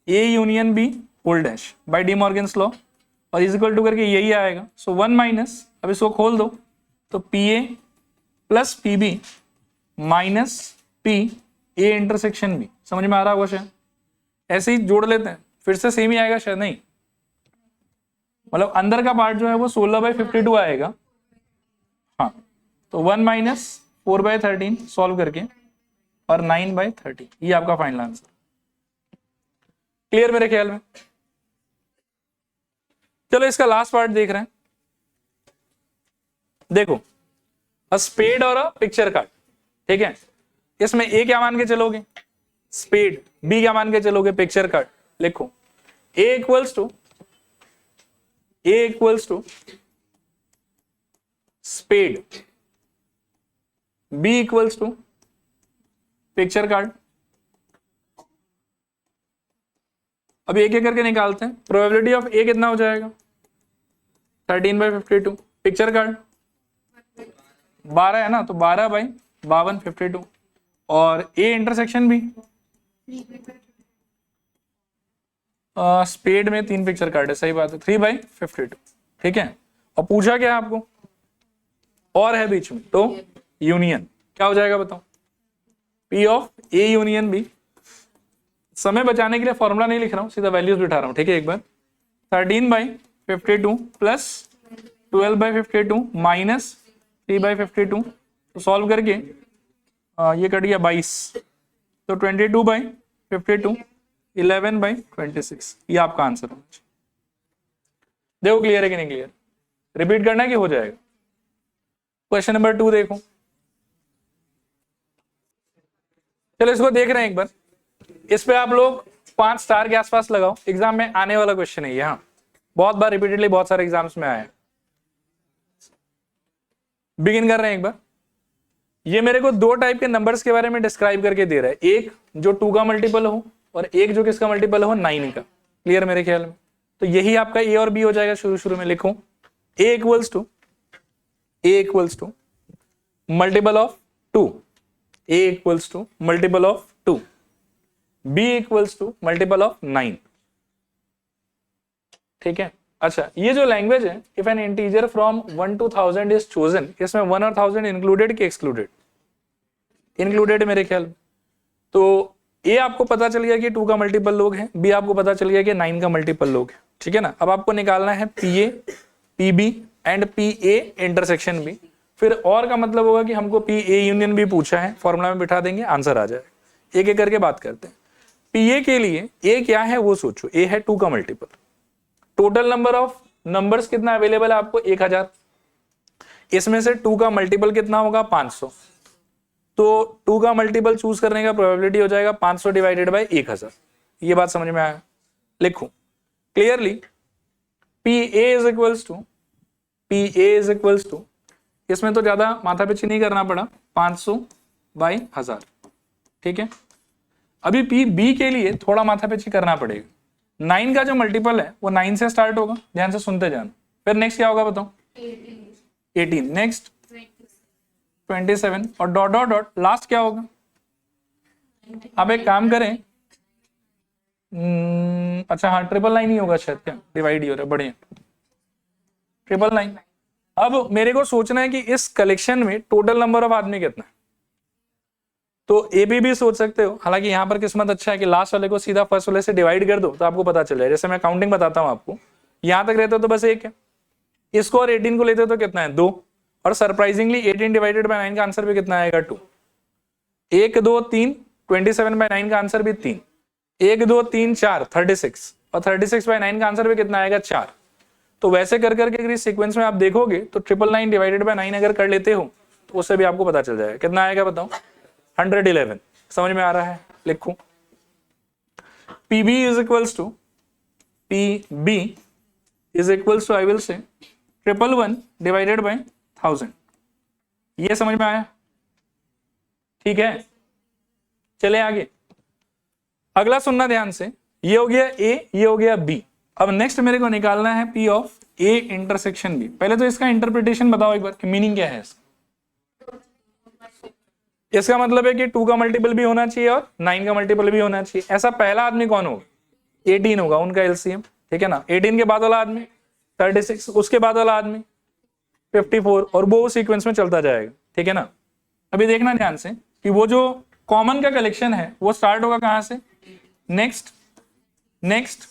a union b whole dash by De Morgan's law, और इज इक्वल टू करके यही आएगा, सो 1 अब इसको खोल दो तो pa plus pb minus p a intersection b। समझ में आ रहा होगा शायद, ऐसे ही जोड़ लेते हैं, फिर से सेम ही आएगा शायद, नहीं मतलब अंदर का पार्ट जो है वो 16/52 आएगा, हाँ, तो 1 - 4/13 सॉल्व करके और 9/30, ये आपका फाइनल आंसर। क्लियर मेरे ख्याल में। चलो इसका लास्ट पार्ट देख रहे हैं, देखो अ स्पेड और अ पिक्चर कार्ड, ठीक है। इसमें ए क्या मान के चलोगे, स्पेड, बी क्या मान के चलोगे, पिक्चर कार्ड। लिखो A equals to spade, B equals to picture card. अब एक एक करके निकालते हैं, प्रोबेबिलिटी ऑफ ए कितना हो जाएगा, 13/52, पिक्चर कार्ड 12 है ना, तो 12/52, और ए इंटरसेक्शन भी स्पेड में 3 पिक्चर कार्ड है, सही बात है, 3/52, ठीक है। और पूछा क्या आपको, और है बीच में, तो यूनियन क्या हो जाएगा बताओ, P of A union B। समय बचाने के लिए फॉर्मूला नहीं लिख रहा हूं, सीधा वैल्यूज बिठा रहा हूं, ठीक है। एक बार 13/52 प्लस 12/52 माइनस 3/52, तो सॉल्व करके ये कट गया 22, तो 22/52 11/26, ये आपका आंसर होना चाहिए। देखो क्लियर है कि नहीं क्लियर, रिपीट करना है कि हो जाएगा। क्वेश्चन नंबर 2 देखो, चलो इसको देख रहे हैं एक बार, इस पे आप लोग 5 स्टार के आसपास लगाओ, एग्जाम में आने वाला क्वेश्चन है ये, हाँ बहुत बार रिपीटेडली बहुत सारे एग्जाम्स में आया है। बिगिन कर रहे हैं एक बार, ये मेरे को दो टाइप के नंबर्स के बारे में डिस्क्राइब करके दे रहा है, एक जो 2 का मल्टीपल हो और एक जो किसका मल्टीपल हो, 9 का। क्लियर मेरे ख्याल में? तो यही आपका ए और बी हो जाएगा। शुरू में लिखो A equals to multiple of 2, A equals to multiple of 2, B equals to multiple of 9। ठीक है। अच्छा, ये जो लैंग्वेज है, if an integer from 1 to 1000 is chosen, इसमें 1 और 1000 इंक्लूडेड कि एक्सक्लूडेड? इंक्लूडेड मेरे ख्याल। तो ए आपको पता चल गया कि 2 का मल्टीपल लोग हैं, बी आपको पता चल गया कि 9 का मल्टीपल लोग है। ठीक है ना। अब आपको निकालना है P A, P B and P A intersection B. फिर और का मतलब होगा कि हमको पी ए यूनियन बी पूछा है, फॉर्मूला में बिठा देंगे, आंसर आ जाएगा। एक एक करके बात करते हैं। पी ए के लिए ए क्या है वो सोचो, ए है 2 का multiple. Total number of numbers कितना अवेलेबल है आपको, 1000। इसमें से 2 का मल्टीपल कितना होगा, 500। तो 2 का मल्टीपल चूज करने का प्रोबेबिलिटी हो जाएगा 500 डिवाइडेड बाय 1000। ये बात समझ में आया? लिखो clearly, P A is equals to, इसमें तो ज्यादा माथा पिछी नहीं करना पड़ा, 500 बाय 1000। ठीक है। अभी पी बी के लिए थोड़ा माथा पिछी करना पड़ेगा। 9 का जो मल्टीपल है वो 9 से स्टार्ट होगा, ध्यान से सुनते जाना। फिर नेक्स्ट क्या होगा बताओ, 18, नेक्स्ट 27 और डॉट डॉट डॉट, लास्ट क्या होगा? अब एक काम करें, अच्छा हाँ, 999 ही होगा शायद, क्या डिवाइड ही हो रहा है, बढ़िया 999। अब मेरे को सोचना है कि इस कलेक्शन में टोटल नंबर ऑफ आदमी कितना है। तो ए बी भी सोच सकते हो, हालांकि यहाँ पर किस्मत अच्छा है कि लास्ट वाले को सीधा फर्स्ट वाले से डिवाइड कर दो तो आपको पता चल जाए। जैसे मैं काउंटिंग बताता हूँ आपको, यहां तक रहते हो तो बस 1 है, इसको और 18 को लेते हो तो कितना है, 2। और सरप्राइजिंगली 18 डिवाइडेड बाय 9 का आंसर भी कितना आएगा, 2। 1 2 3, 27 बाय 9 का आंसर भी 3। 1 2 3 4, 36, और 36 बाय 9 का आंसर भी कितना आएगा, 4। तो वैसे कर करके अगर इस सीक्वेंस में आप देखोगे तो 999 डिवाइडेड बाय 9 अगर कर लेते हो तो उससे भी आपको पता चल जाएगा कितना आएगा, बताओ, 111। समझ में आ रहा है? लिखो P B is equals to I will say 111 divided by 1000। ये समझ में आया? ठीक है, चले आगे। अगला सुनना ध्यान से, ये हो गया ए, ये हो गया बी। अब नेक्स्ट मेरे को निकालना है P of A intersection B. पहले तो इसका इंटरप्रिटेशन बताओ एक बार कि मीनिंग क्या है इसका। इसका मतलब है कि 2 का मल्टीपल भी होना चाहिए और 9 का मल्टीपल भी होना चाहिए। ऐसा पहला आदमी कौन होगा, 18 होगा, उनका एलसीएम। ठीक है ना। 18 के बाद वाला आदमी 36, उसके बाद वाला आदमी 54, और वो सीक्वेंस में चलता जाएगा। ठीक है ना। अभी देखना ध्यान से कि वो जो कॉमन का कलेक्शन है वो स्टार्ट होगा कहां से, next next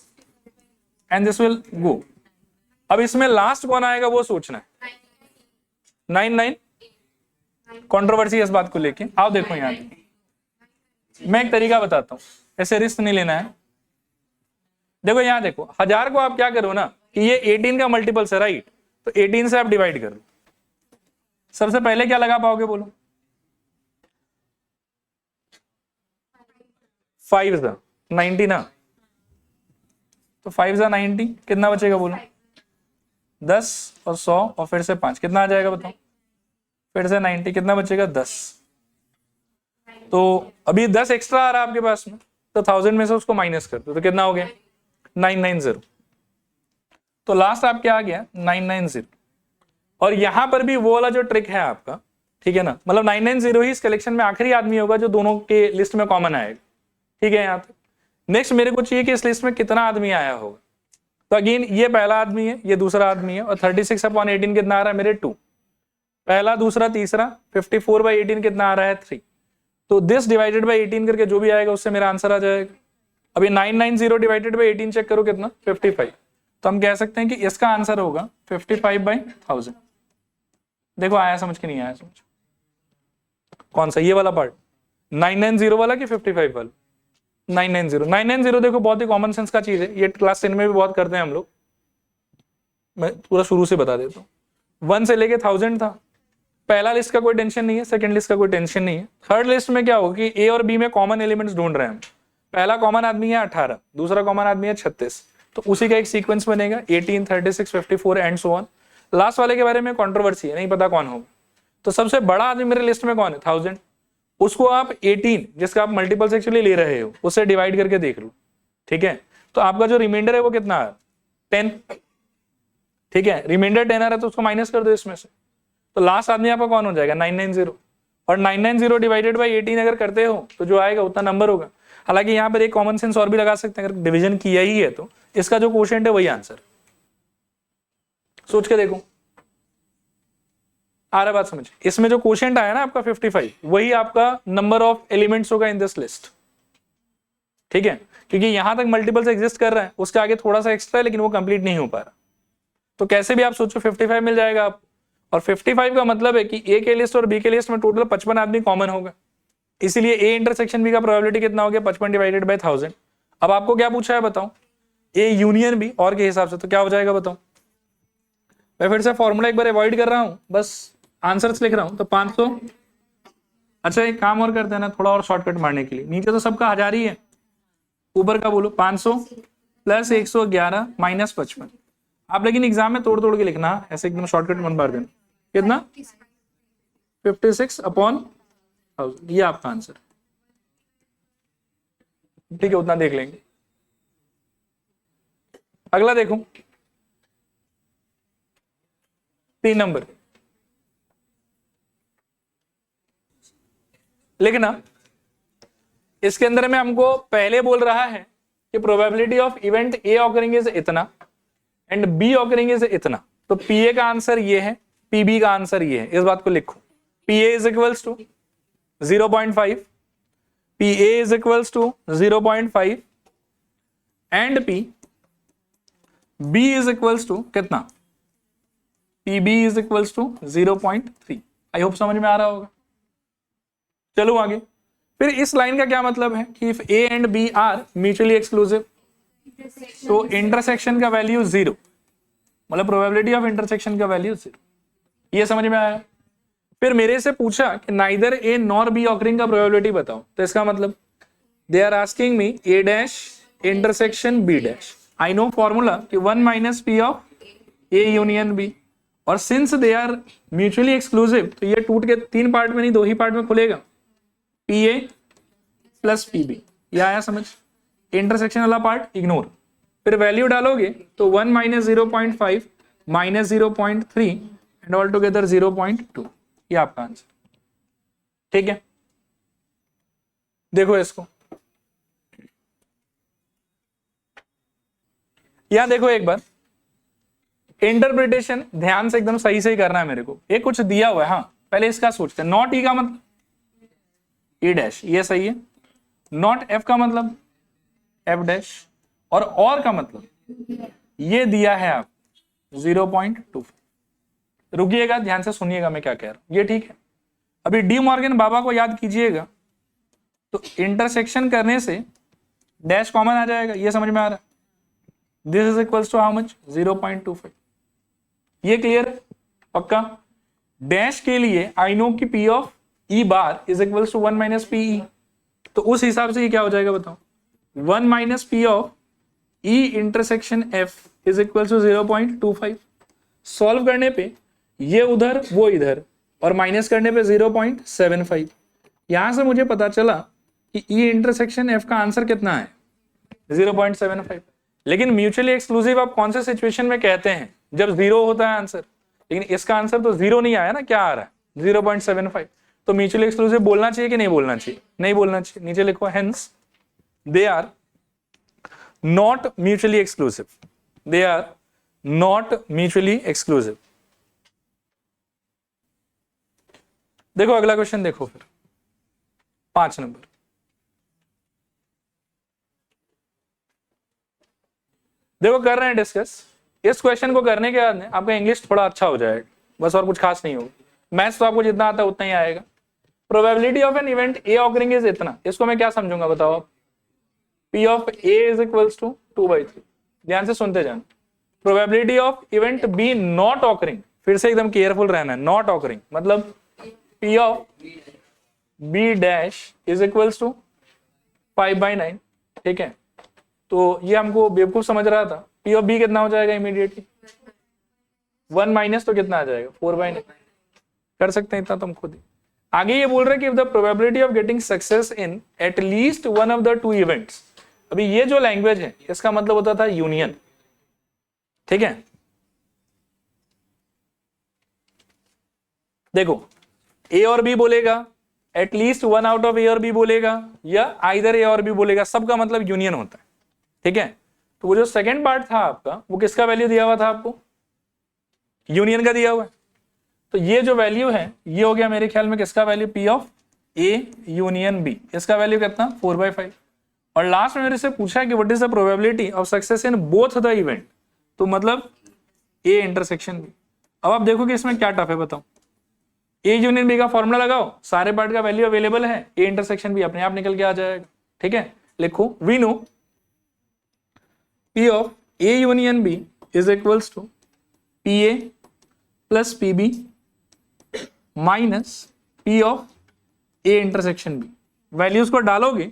and this will go. अब इसमें लास्ट कौन आएगा वो सोचना है। 9 कंट्रोवर्सी इस बात को लेके। आओ देखो यहाँ, मैं एक तरीका बताता हूं, ऐसे रिस्क नहीं लेना है। देखो यहाँ देखो, 1000 को आप क्या करो ना कि ये 18 का मल्टीपल से, राइट, तो 18 से आप डिवाइड करो। सबसे पहले क्या लगा पाओगे बोलो, 5 ज़ा 90 ना, तो 5 ज़ा 90, कितना बचेगा बोलो, 10 और 100 और फिर से 5, कितना आ जाएगा बताओ, फिर से 90, कितना बचेगा, 10। तो अभी 10 एक्स्ट्रा आ रहा है आपके पास में, तो 1000 में से उसको माइनस कर दो तो कितना हो गया, 990। तो लास्ट आप क्या आ गया, 990। और यहां पर भी वो वाला जो ट्रिक है आपका, ठीक है ना, मतलब 990 ही इस कलेक्शन में आखिरी आदमी होगा जो दोनों के लिस्ट में कॉमन आएगा। ठीक है। यहाँ तक नेक्स्ट मेरे को चाहिए कि इस लिस्ट में कितना आदमी आया होगा। तो अगेन ये पहला आदमी है, ये दूसरा आदमी है, और 36/18 कितना आ रहा है मेरे, 2। पहला, दूसरा, तीसरा, 54/18 कितना आ रहा है, 3। तो दिस डिवाइडेड बाय 18 करके जो भी आएगा उससे मेरा आंसर आ जाएगा। अभी 990 डिवाइडेड बाय 18 चेक करो कितना, 55। तो हम कह सकते हैं कि इसका आंसर होगा 55/1000। देखो आया समझ के नहीं आया समझ, कौन सा, ये वाला पार्ट 990 वाला कि 55 वाला, 990 देखो बहुत ही कॉमन सेंस का चीज है, ये क्लास 10 में भी बहुत करते हैं हम लोग। मैं पूरा शुरू से बता देता हूँ। 1 से लेके 1000 था, पहला लिस्ट का कोई टेंशन नहीं है, सेकंड लिस्ट का कोई टेंशन नहीं है। थर्ड लिस्ट में क्या होगा कि ए और बी में कॉमन एलिमेंट्स ढूंढ रहे हैं हम। पहला कॉमन आदमी है 18, दूसरा कॉमन आदमी है 36, तो उसी का एक सीक्वेंस बनेगा 18, 36, 54 एंड सो ऑन। लास्ट वाले के बारे में कंट्रोवर्सी है, नहीं पता कौन होगा। तो सबसे बड़ा आदमी मेरे लिस्ट में कौन है? 1000। उसको आप 18 जिसका आप मल्टीपल्स एक्चुअली ले रहे हो उससे डिवाइड करके देख लो, ठीक है। तो आपका जो रिमाइंडर है वो कितना है? 10, ठीक है। रिमाइंडर 10 आ रहा है तो उसको माइनस कर दो इसमें से, तो लास्ट आदमी आपका कौन हो जाएगा? 990। और 990 डिवाइडेड बाई 18 अगर करते हो तो जो आएगा उतना नंबर होगा। हालांकि यहाँ पर एक कॉमन सेंस और भी लगा सकते हैं, अगर डिवीजन किया ही है तो इसका जो क्वोशिएंट है वही आंसर। सोच के देखो, आ रहा बात समझ? इसमें जो क्वोशिएंट आया ना आपका 55, वही आपका नंबर ऑफ एलिमेंट्स होगा इन दिस लिस्ट, ठीक है। क्योंकि यहां तक मल्टीपल्स एग्जिस्ट कर रहा है, उसके आगे थोड़ा सा एक्स्ट्रा है लेकिन वो कंप्लीट नहीं हो पा रहा। तो कैसे भी आप सोचो 55 मिल जाएगा आप, और 55 का मतलब है कि ए के लिस्ट और बी के लिस्ट में टोटल 55 आदमी कॉमन होगा, इसीलिए ए इंटरसेक्शन बी का प्रोबेबिलिटी कितना हो गया? 55 डिवाइडेड बाय 1000। अब आपको क्या पूछा है बताओ? ए यूनियन बी, और के हिसाब से तो क्या हो जाएगा बताओ? मैं फिर से फॉर्मूला एक बार अवॉइड कर रहा हूं, बस आंसर्स लिख रहा हूं। तो 500, अच्छा एक काम और करते हैं ना, थोड़ा और शॉर्टकट मारने के लिए, नीचे तो सबका 1000 ही है, ऊपर का बोलो 500 प्लस 111 माइनस 55। आप लेकिन एग्जाम में तोड़ तोड़ के लिखना, ऐसे एकदम शॉर्टकट मन मार देना। कितना? 56 अपॉन 1000, ये आपका आंसर, ठीक है। उतना देख लेंगे। अगला देखो 3 नंबर लिखना। इसके अंदर में हमको पहले बोल रहा है कि probability of event A occurring is इतना एंड बी ऑकरिंग इज इतना। तो पी ए का आंसर ये है, पी बी का आंसर ये है, इस बात को लिखो। P A is equals to 0.5, P A is equals to 0.5 and P B is equals to कितना? P B is equals to 0.3। I hope समझ में आ रहा होगा। चलो आगे। फिर इस लाइन का क्या मतलब है कि if A and B are mutually exclusive, तो इंटरसेक्शन का वैल्यू 0, मतलब प्रोबेबिलिटी ऑफ इंटरसेक्शन का वैल्यू 0। ये समझ में आया? फिर मेरे से पूछा कि neither A nor B occurring का प्रोबेबिलिटी बताओ, तो इसका मतलब they are asking me A dash intersection B dash. I know formula कि 1 minus P of A union B, और since they are mutually exclusive तो ये टूट के 3 पार्ट में नहीं 2 ही पार्ट में खुलेगा, P A plus P B. ये आया समझ? इंटरसेक्शन वाला पार्ट इग्नोर। फिर वैल्यू डालोगे तो 1 minus 0.5 minus 0.3 and all together 0.2, ये आपका आंसर, ठीक है। देखो इसको, यहां देखो एक बार, इंटरप्रिटेशन ध्यान से एकदम सही से ही करना है मेरे को। ये कुछ दिया हुआ है, हाँ पहले इसका सोचते हैं। नॉट ई का मतलब ई डैश, ये सही है। नॉट एफ का मतलब एफ डैश, और का मतलब ये दिया है आप 0.2। रुकिएगा, ध्यान से सुनिएगा मैं क्या कह रहा हूं, ये ठीक है। अभी डी मॉर्गन बाबा को याद कीजिएगा, तो इंटरसेक्शन करने से डैश कॉमन आ जाएगा, ये समझ में आ रहा है। This is equals to how much? 0.25। ये क्लियर है? पक्का? डैश के लिए आई नो कि P of E bar is equals to 1 minus P E, तो उस हिसाब से ये क्या हो जाएगा बताओ? 1 minus P of E intersection F is equals to 0.25। Solve करने पे ये उधर वो इधर, और माइनस करने पे 0.75। यहां से मुझे पता चला कि ई इंटरसेक्शन एफ का आंसर कितना है? 0.75। लेकिन म्यूचुअली एक्सक्लूसिव आप कौन से सिचुएशन में कहते हैं? जब 0 होता है आंसर। लेकिन इसका आंसर तो 0 नहीं आया ना, क्या आ रहा है? 0.75। तो म्यूचुअली एक्सक्लूसिव बोलना चाहिए कि नहीं बोलना चाहिए? नहीं बोलना चाहिए। नीचे लिखो hence they are not mutually exclusive, they are not mutually exclusive. देखो अगला क्वेश्चन देखो, फिर 5 नंबर। देखो कर रहे हैं डिस्कस। इस क्वेश्चन को करने के बाद आपका इंग्लिश थोड़ा अच्छा हो जाएगा, बस, और कुछ खास नहीं होगा। मैथ्स तो आपको जितना आता है उतना ही आएगा। Probability of an event A occurring is इतना, इसको मैं क्या समझूंगा बताओ आप? P of A is equals to 2/3। ध्यान से सुनते जाना। Probability of event B not occurring, फिर से एकदम केयरफुल रहना है। नॉट ऑकरिंग मतलब P of B dash is equals to 5/9, ठीक है। तो ये हमको बेवकूफ समझ रहा था। P ऑफ B कितना हो जाएगा इमीडिएटली? 1 माइनस तो कितना आ जाएगा? 4/9। कर सकते हैं इतना तुम खुद ही। आगे ये बोल रहे हैं कि the probability of getting success in at least one of the two events. अभी ये जो लैंग्वेज है इसका मतलब होता था यूनियन, ठीक है। देखो ए और बी बोलेगा, एटलीस्ट वन आउट ऑफ ए और बी बोलेगा, या आइदर ए और बी बोलेगा, सबका मतलब यूनियन होता है, ठीक है। तो वो जो सेकंड पार्ट था आपका, वो किसका वैल्यू दिया हुआ था आपको? यूनियन का दिया हुआ है। तो ये जो वैल्यू है ये हो गया मेरे ख्याल में किसका value? P of A union B. इसका वैल्यू कितना? 4/5। और लास्ट में मेरे से पूछा है कि what is the probability of success in both the event, तो मतलब ए इंटरसेक्शन बी। अब आप देखो कि इसमें क्या टफ है, बताओ। ए यूनियन बी का फॉर्मूला लगाओ, सारे पार्ट का वैल्यू अवेलेबल है, ए इंटरसेक्शन बी अपने आप निकल के आ जाएगा, ठीक है। लिखो we know P of A union B is equals to P A plus P B minus P of A intersection B. Values को डालोगे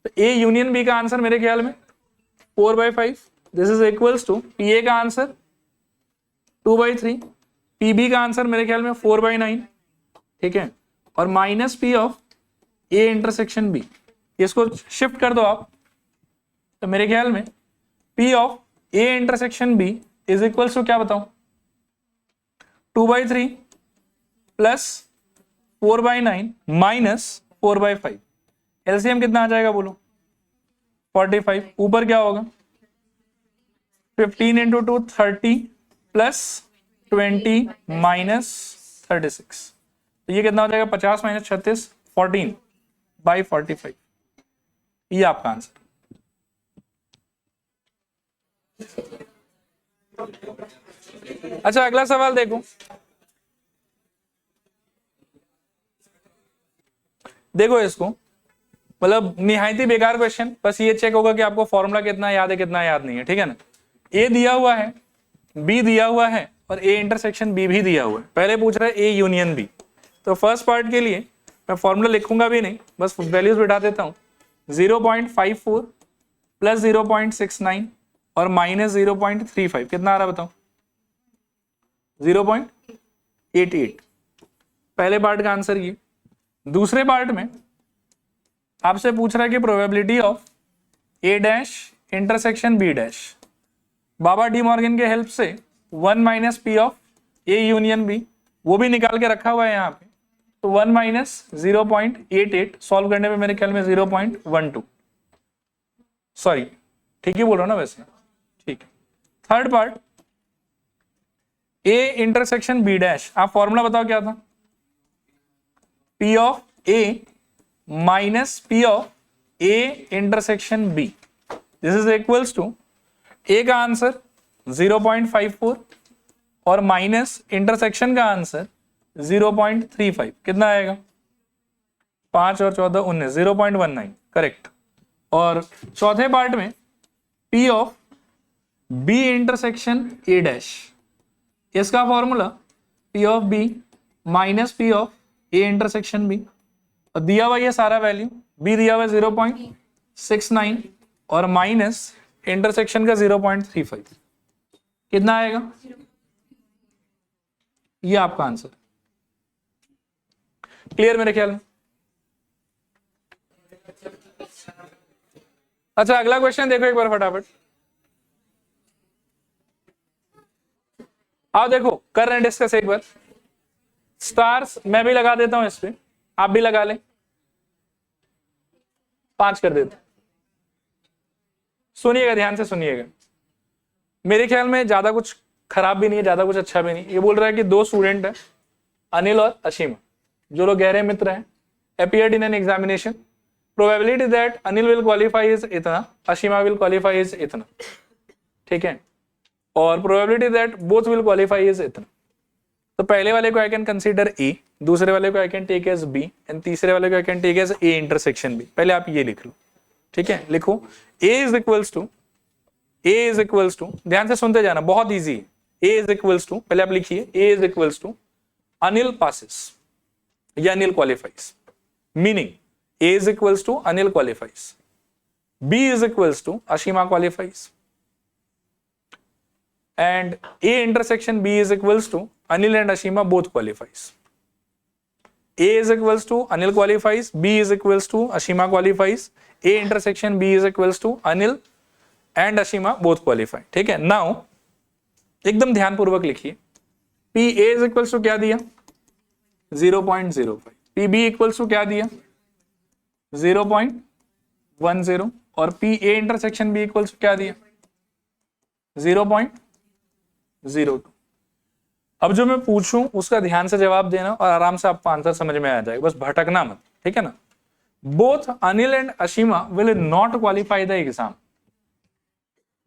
तो ए यूनियन बी का आंसर मेरे ख्याल में 4/5, this is equals to P A का answer 2/3, P B का answer मेरे ख्याल में 4/9, ठीक है। और minus P of A intersection B, इसको शिफ्ट कर दो आप, तो मेरे ख्याल में P of A intersection B is equals to क्या बताऊं? 2/3 प्लस 4/9 माइनस 4/5। एलसीएम कितना आ जाएगा बोलो? 45। ऊपर क्या होगा? 15 × 2 30 प्लस 20 माइनस 36, तो ये कितना हो जाएगा? 50 माइनस 36 14/45। ये आपका आंसर। अच्छा अगला सवाल देखो, देखो इसको, मतलब निहायत ही बेकार क्वेश्चन, बस ये चेक होगा कि आपको फॉर्मूला कितना याद है कितना याद नहीं है, ठीक है ना। ए दिया हुआ है, बी दिया हुआ है और ए इंटरसेक्शन बी भी दिया हुआ है। पहले पूछ रहा है ए यूनियन बी, तो फर्स्ट पार्ट के लिए मैं फॉर्मूला लिखूंगा भी नहीं, बस वैल्यूज बिठा देता हूं। 0.54 प्लस 0.69 और माइनस 0.35 कितना आ रहा बताओ? 0.88। पहले पार्ट का आंसर ये। दूसरे पार्ट में आपसे पूछ रहा है कि probability of A dash intersection B dash. बाबा डी मॉर्गन के हेल्प से 1 minus P of A union B, वो भी निकाल के रखा हुआ है यहाँ पे, तो 1 माइनस 0.88 सॉल्व करने पे मेरे ख्याल में 0.12, सॉरी ठीक ही बोल रहा हूँ ना वैसे, ठीक है। Third part A intersection B dash, आप फॉर्मूला बताओ क्या था? P of A minus P of A intersection B, this is equals to A का आंसर 0.54 और माइनस इंटरसेक्शन का आंसर 0.35, कितना आएगा? 5 और 14 19, 0.19 करेक्ट। और चौथे पार्ट में P of B intersection A dash, इसका formula P of B minus P of A intersection B, और दिया हुआ ये सारा वैल्यू, बी दिया हुआ 0.69 और माइनस इंटरसेक्शन का 0.35, कितना आएगा? ये आपका आंसर। क्लियर मेरे ख्याल में? अच्छा अगला क्वेश्चन देखो एक बार फटाफट। आओ देखो कर रहे हैं डिस्कस एक बार। स्टार्स मैं भी लगा देता हूं इस पे, आप भी लगा लें, 5 कर देते। सुनिएगा ध्यान से सुनिएगा, मेरे ख्याल में ज्यादा कुछ खराब भी नहीं है ज्यादा कुछ अच्छा भी नहीं। ये बोल रहा है कि 2 स्टूडेंट है, अनिल और अशीमा, जो लोग गहरे मित्र हैं, appeared in an examination, probability that Anil will qualify is इतना, अशीमा will qualify is इतना, ठीक है, और probability that both will qualify is इतना। तो पहले वाले को I can consider A, दूसरे वाले को I can take as B and तीसरे वाले को I can take as A intersection B। पहले आप ये लिख लो, ठीक है। लिखो A is equals to, ध्यान से सुनते जाना, बहुत इजी है। A is equals to, पहले आप लिखिए A is equals to Anil passes या Anil qualifies, meaning A is equals to Anil qualifies, B is equals to Ashima qualifies and A intersection B is equals to Anil and Ashima both qualifies। A is equals to Anil qualifies, B is equals to Ashima qualifies, A intersection B is equals to Anil and Ashima both qualify. ठीक है, now एकदम ध्यानपूर्वक लिखिए, PA is equals to क्या दिया 0.05, PB equals to क्या दिया 0.10 और PA intersection B equals to क्या दिया 0.02. अब जो मैं पूछूं उसका ध्यान से जवाब देना और आराम से आपको आंसर समझ में आ जाएगा, बस भटकना मत, ठीक है ना. Both Anil and Ashima will not qualify the exam.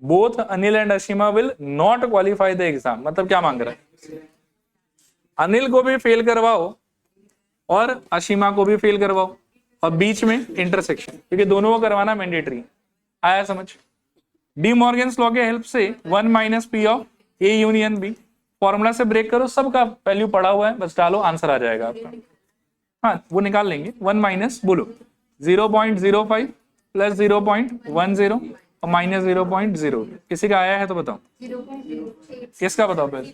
Both Anil and Ashima will not qualify the exam मतलब क्या मांग रहा है, अनिल को भी फेल करवाओ और अशीमा को भी फेल करवाओ और बीच में इंटरसेक्शन, क्योंकि दोनों को करवाना मैंडेटरी. आया समझ. डी मॉर्गन्स लॉ के हेल्प से 1 minus P of A union B, formula से ब्रेक करो, सबका वैल्यू पड़ा हुआ है, बस डालो आंसर आ जाएगा आपका. हाँ वो निकाल लेंगे. 1 माइनस बोलो 0.05 प्लस 0.10 और माइनस 0.0. किसी का आया है तो बताओ, किसका बताओ पहले.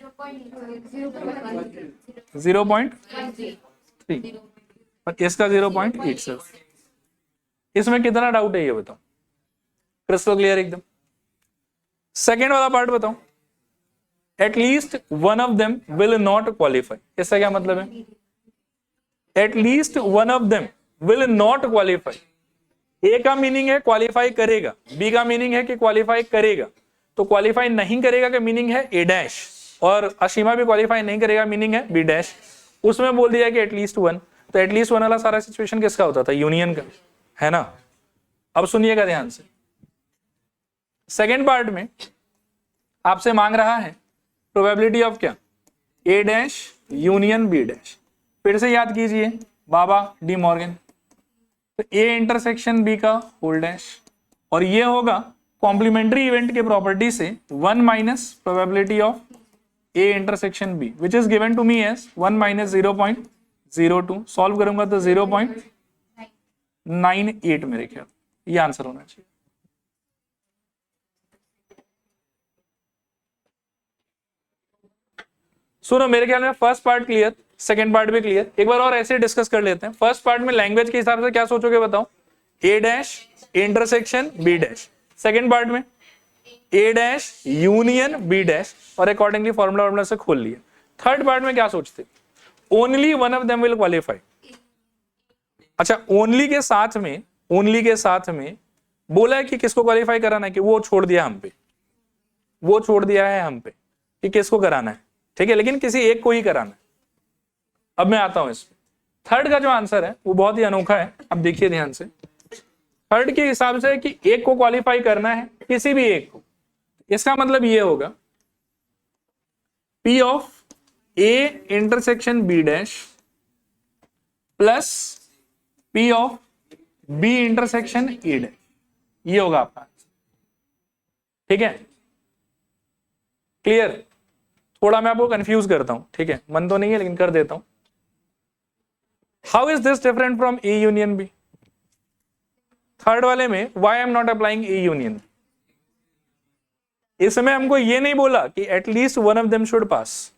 0.3 और इसका 0.87. इसमें कितना डाउट है ये बताओ, क्रिस्टल क्लियर एकदम. सेकेंड वाला पार्ट बताओ, at least one of them will not qualify. इसका क्या मतलब है, at least one of them will not qualify. A का मीनिंग है क्वालिफाई करेगा, बी का मीनिंग है कि क्वालिफाई करेगा, तो क्वालिफाई नहीं करेगा का मीनिंग है ए डैश, और अशीमा भी क्वालिफाई नहीं करेगा मीनिंग है बी डैश. उसमें बोल दिया कि एटलीस्ट वन, तो एटलीस्ट वन वाला सारा सिचुएशन किसका होता था, यूनियन का, है ना. अब सुनिएगा ध्यान से. सेकेंड पार्ट में आपसे मांग रहा है प्रोबेबिलिटी ऑफ क्या, A dash union B dash. फिर से याद कीजिए बाबा डी मॉर्गन, तो ए इंटरसेक्शन बी का होल डैश, और ये होगा कॉम्प्लीमेंट्री इवेंट के प्रॉपर्टी से 1 minus probability of A intersection B which is given to me as 1 minus 0.02. Solve करूंगा तो 0.98 मेरे ख्याल ये आंसर होना चाहिए. सुनो मेरे ख्याल में first part clear, second part भी क्लियर. एक बार और ऐसे डिस्कस कर लेते हैं. फर्स्ट पार्ट में लैंग्वेज के हिसाब से क्या सोचोगे बताओ, A dash intersection B dash. Second part में A dash union B dash, और अकॉर्डिंगली फॉर्मूला से खोल लिया. थर्ड पार्ट में क्या सोचते, only one of them will qualify. अच्छा ओनली के साथ में बोला है कि किसको क्वालिफाई कराना है, कि वो छोड़ दिया हम पे, वो छोड़ दिया है हम पे कि किसको कराना है, ठीक है, लेकिन किसी एक को ही कराना है. अब मैं आता हूं इसमें. थर्ड का जो आंसर है वो बहुत ही अनोखा है. अब देखिए ध्यान से, थर्ड के हिसाब से कि एक को क्वालिफाई करना है, किसी भी एक को. इसका मतलब ये होगा P of A intersection B dash plus P of B intersection A dash, ये होगा आपका आंसर. ठीक है, क्लियर. थोड़ा मैं आपको कंफ्यूज करता हूं, ठीक है, मन तो नहीं है लेकिन कर देता हूं. How is this different from A union B. Third वाले में why am not applying A union. इसमें हमको ये नहीं बोला कि at least one of them should pass.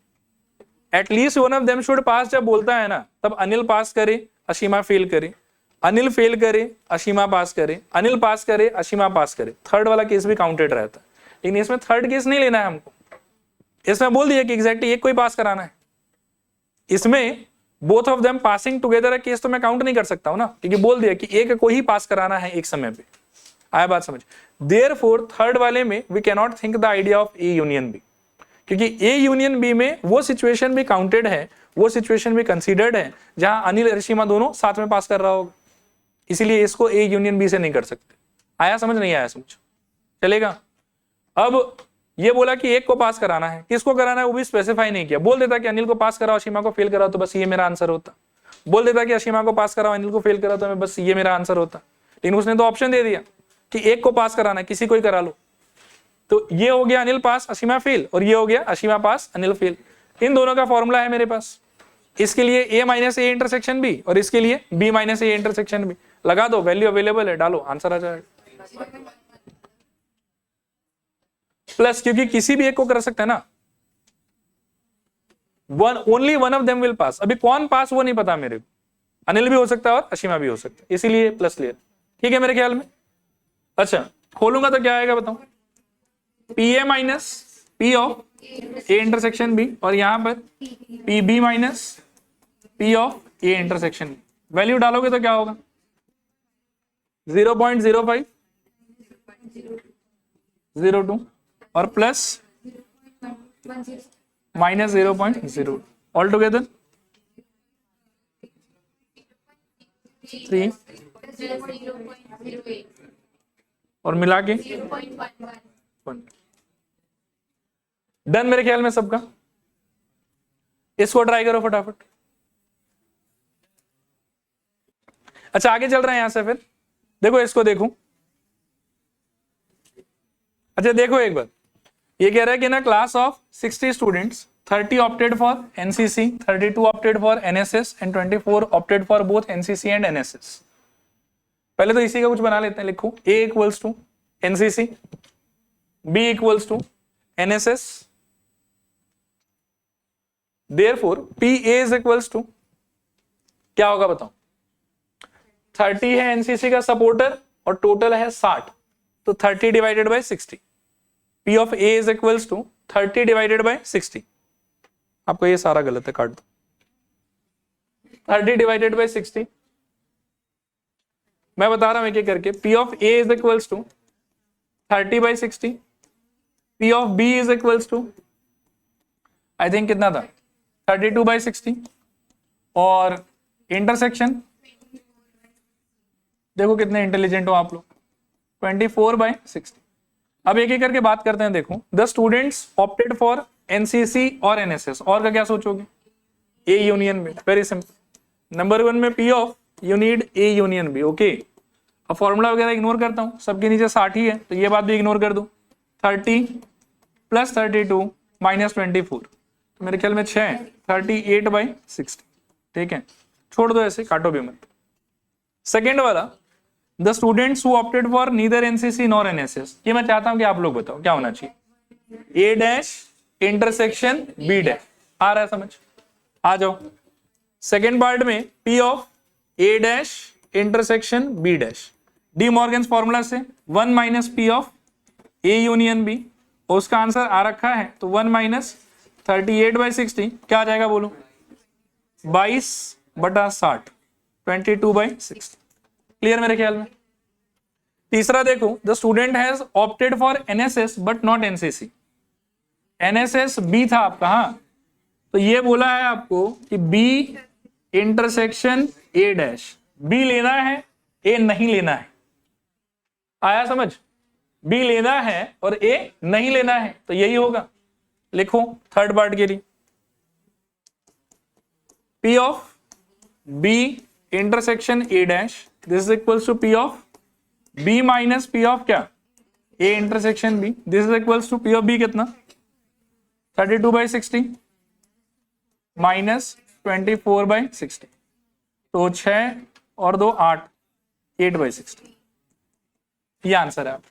At least one of them should pass जब बोलता है ना, तब अनिल पास करे अशीमा फेल करे, अनिल फेल करे अशीमा पास करे, अनिल पास करे अशीमा पास करे. थर्ड वाला केस भी काउंटेड रहता है, लेकिन इसमें थर्ड केस नहीं लेना है हमको. इसमें बोल दिया कि एग्जैक्टली एक को ही पास कराना है. इसमें both of them passing together case तो मैं काउंट नहीं कर सकता हूं ना, क्योंकि बोल दिया कि एक को ही पास कराना है एक समय पे. आया बात समझ. देयरफॉर थर्ड वाले में we can not think the idea of A union B, क्योंकि ए यूनियन बी में वो सिचुएशन भी काउंटेड है, वो सिचुएशन भी कंसीडर्ड है जहां अनिल अशीमा दोनों साथ में पास कर रहा होगा. इसीलिए इसको ए यूनियन बी से नहीं कर सकते. आया समझ, नहीं आया समझ, चलेगा. अब ये बोला कि एक को पास कराना है, किसको कराना है वो भी स्पेसिफाई नहीं किया. बोल देता कि अनिल को पास कराओ अशीमा को फेल कराओ, तो बस ये मेरा आंसर होता. बोल देता कि अशीमा को पास कराओ अनिल को फेल कराओ, तो मैं बस ये मेरा आंसर होता. लेकिन उसने तो ऑप्शन दे दिया कि एक को पास कराना है, किसी को ही करा लो. तो ये हो गया अनिल पास अशीमा फेल, और ये हो गया अशीमा पास अनिल फेल. इन दोनों का फॉर्मूला है मेरे पास. इसके लिए A minus A intersection B, और इसके लिए B minus A intersection B. लगा दो, वैल्यू अवेलेबल है, डालो, आंसर आ जाएगा. प्लस क्योंकि किसी भी एक को कर सकते हैं ना, only one of them will pass. अभी कौन पास वो नहीं पता मेरे को, अनिल भी हो सकता है और अशीमा भी हो सकता है, इसीलिए प्लस लिया। ठीक है मेरे ख्याल में। अच्छा खोलूंगा तो क्या आएगा बताऊं, P A minus P of A intersection B, और यहां पर P B minus P of A intersection B. Value डालोगे तो क्या होगा 0.05 02 और प्लस माइनस 0.0 ऑल टुगेदर 3 और मिला के 1। डन मेरे ख्याल में सबका। इसको ट्राई करो फटाफट। अच्छा आगे चल रहे हैं यहां से, फिर देखो इसको देखो। अच्छा देखो एक बार, ये कह रहा है कि ना class of 60 students 30 opted for NCC, 32 opted for NSS and 24 opted for both NCC and NSS. पहले तो इसी का कुछ बना लेते हैं, लिखो A equals to NCC, B equals to NSS, therefore PA is equals to क्या होगा बताओ, 30 है एनसीसी का सपोर्टर और टोटल है 60, तो 30 divided by 60, P of A is equals to 30 divided by 60। आपको ये सारा गलत है, काट दो। 30 डिवाइडेड बाय 60, मैं बता रहा हूं एक एक करके। P of A is equals to 30 by 60, P of B is equals to I think कितना था 32 बाय 60, और इंटरसेक्शन देखो कितने इंटेलिजेंट हो आप लोग, 24 बाय 60। अब एक एक करके बात करते हैं। देखो the students opted for NCC और एनएसएस, और का क्या सोचोगे, A union B, very simple. Number 1 में P of you need A union B, okay. अब फॉर्मूला वगैरह इग्नोर करता हूं, सबके नीचे 60 ही है तो ये बात भी इग्नोर कर दो। 30 प्लस 32 माइनस 24, तो मेरे ख्याल में 6, 38 बाई 60। ठीक है, छोड़ दो ऐसे, काटो भी मत। सेकेंड वाला the students who opted for neither NCC nor NSS, ये मैं चाहता हूं कि आप लोग बताओ क्या होना चाहिए, A dash intersection B dash. आ रहा है समझ, आ जाओ। सेकेंड पार्ट में P of A dash intersection B dash, De Morgan's formula से 1 minus P of A union B, उसका आंसर आ रखा है तो 1 माइनस 38 बाई 60 क्या आ जाएगा बोलो, 22 बटा 60, 22 बाई 60। क्लियर मेरे ख्याल में। तीसरा देखो the student has opted for NSS but not NCC, NSS B था आपका, हाँ, तो ये बोला है आपको कि B intersection A dash, B लेना है ए नहीं लेना है। आया समझ, बी लेना है और ए नहीं लेना है, तो यही होगा। लिखो थर्ड पार्ट के लिए P of B intersection A dash, this is equals to P of B minus P of क्या, A intersection B, this is equals to P of B कितना 32 बाई 60 माइनस 24 बाई 60, तो 6 और 2 8, 8 by 60। ये answer है। आप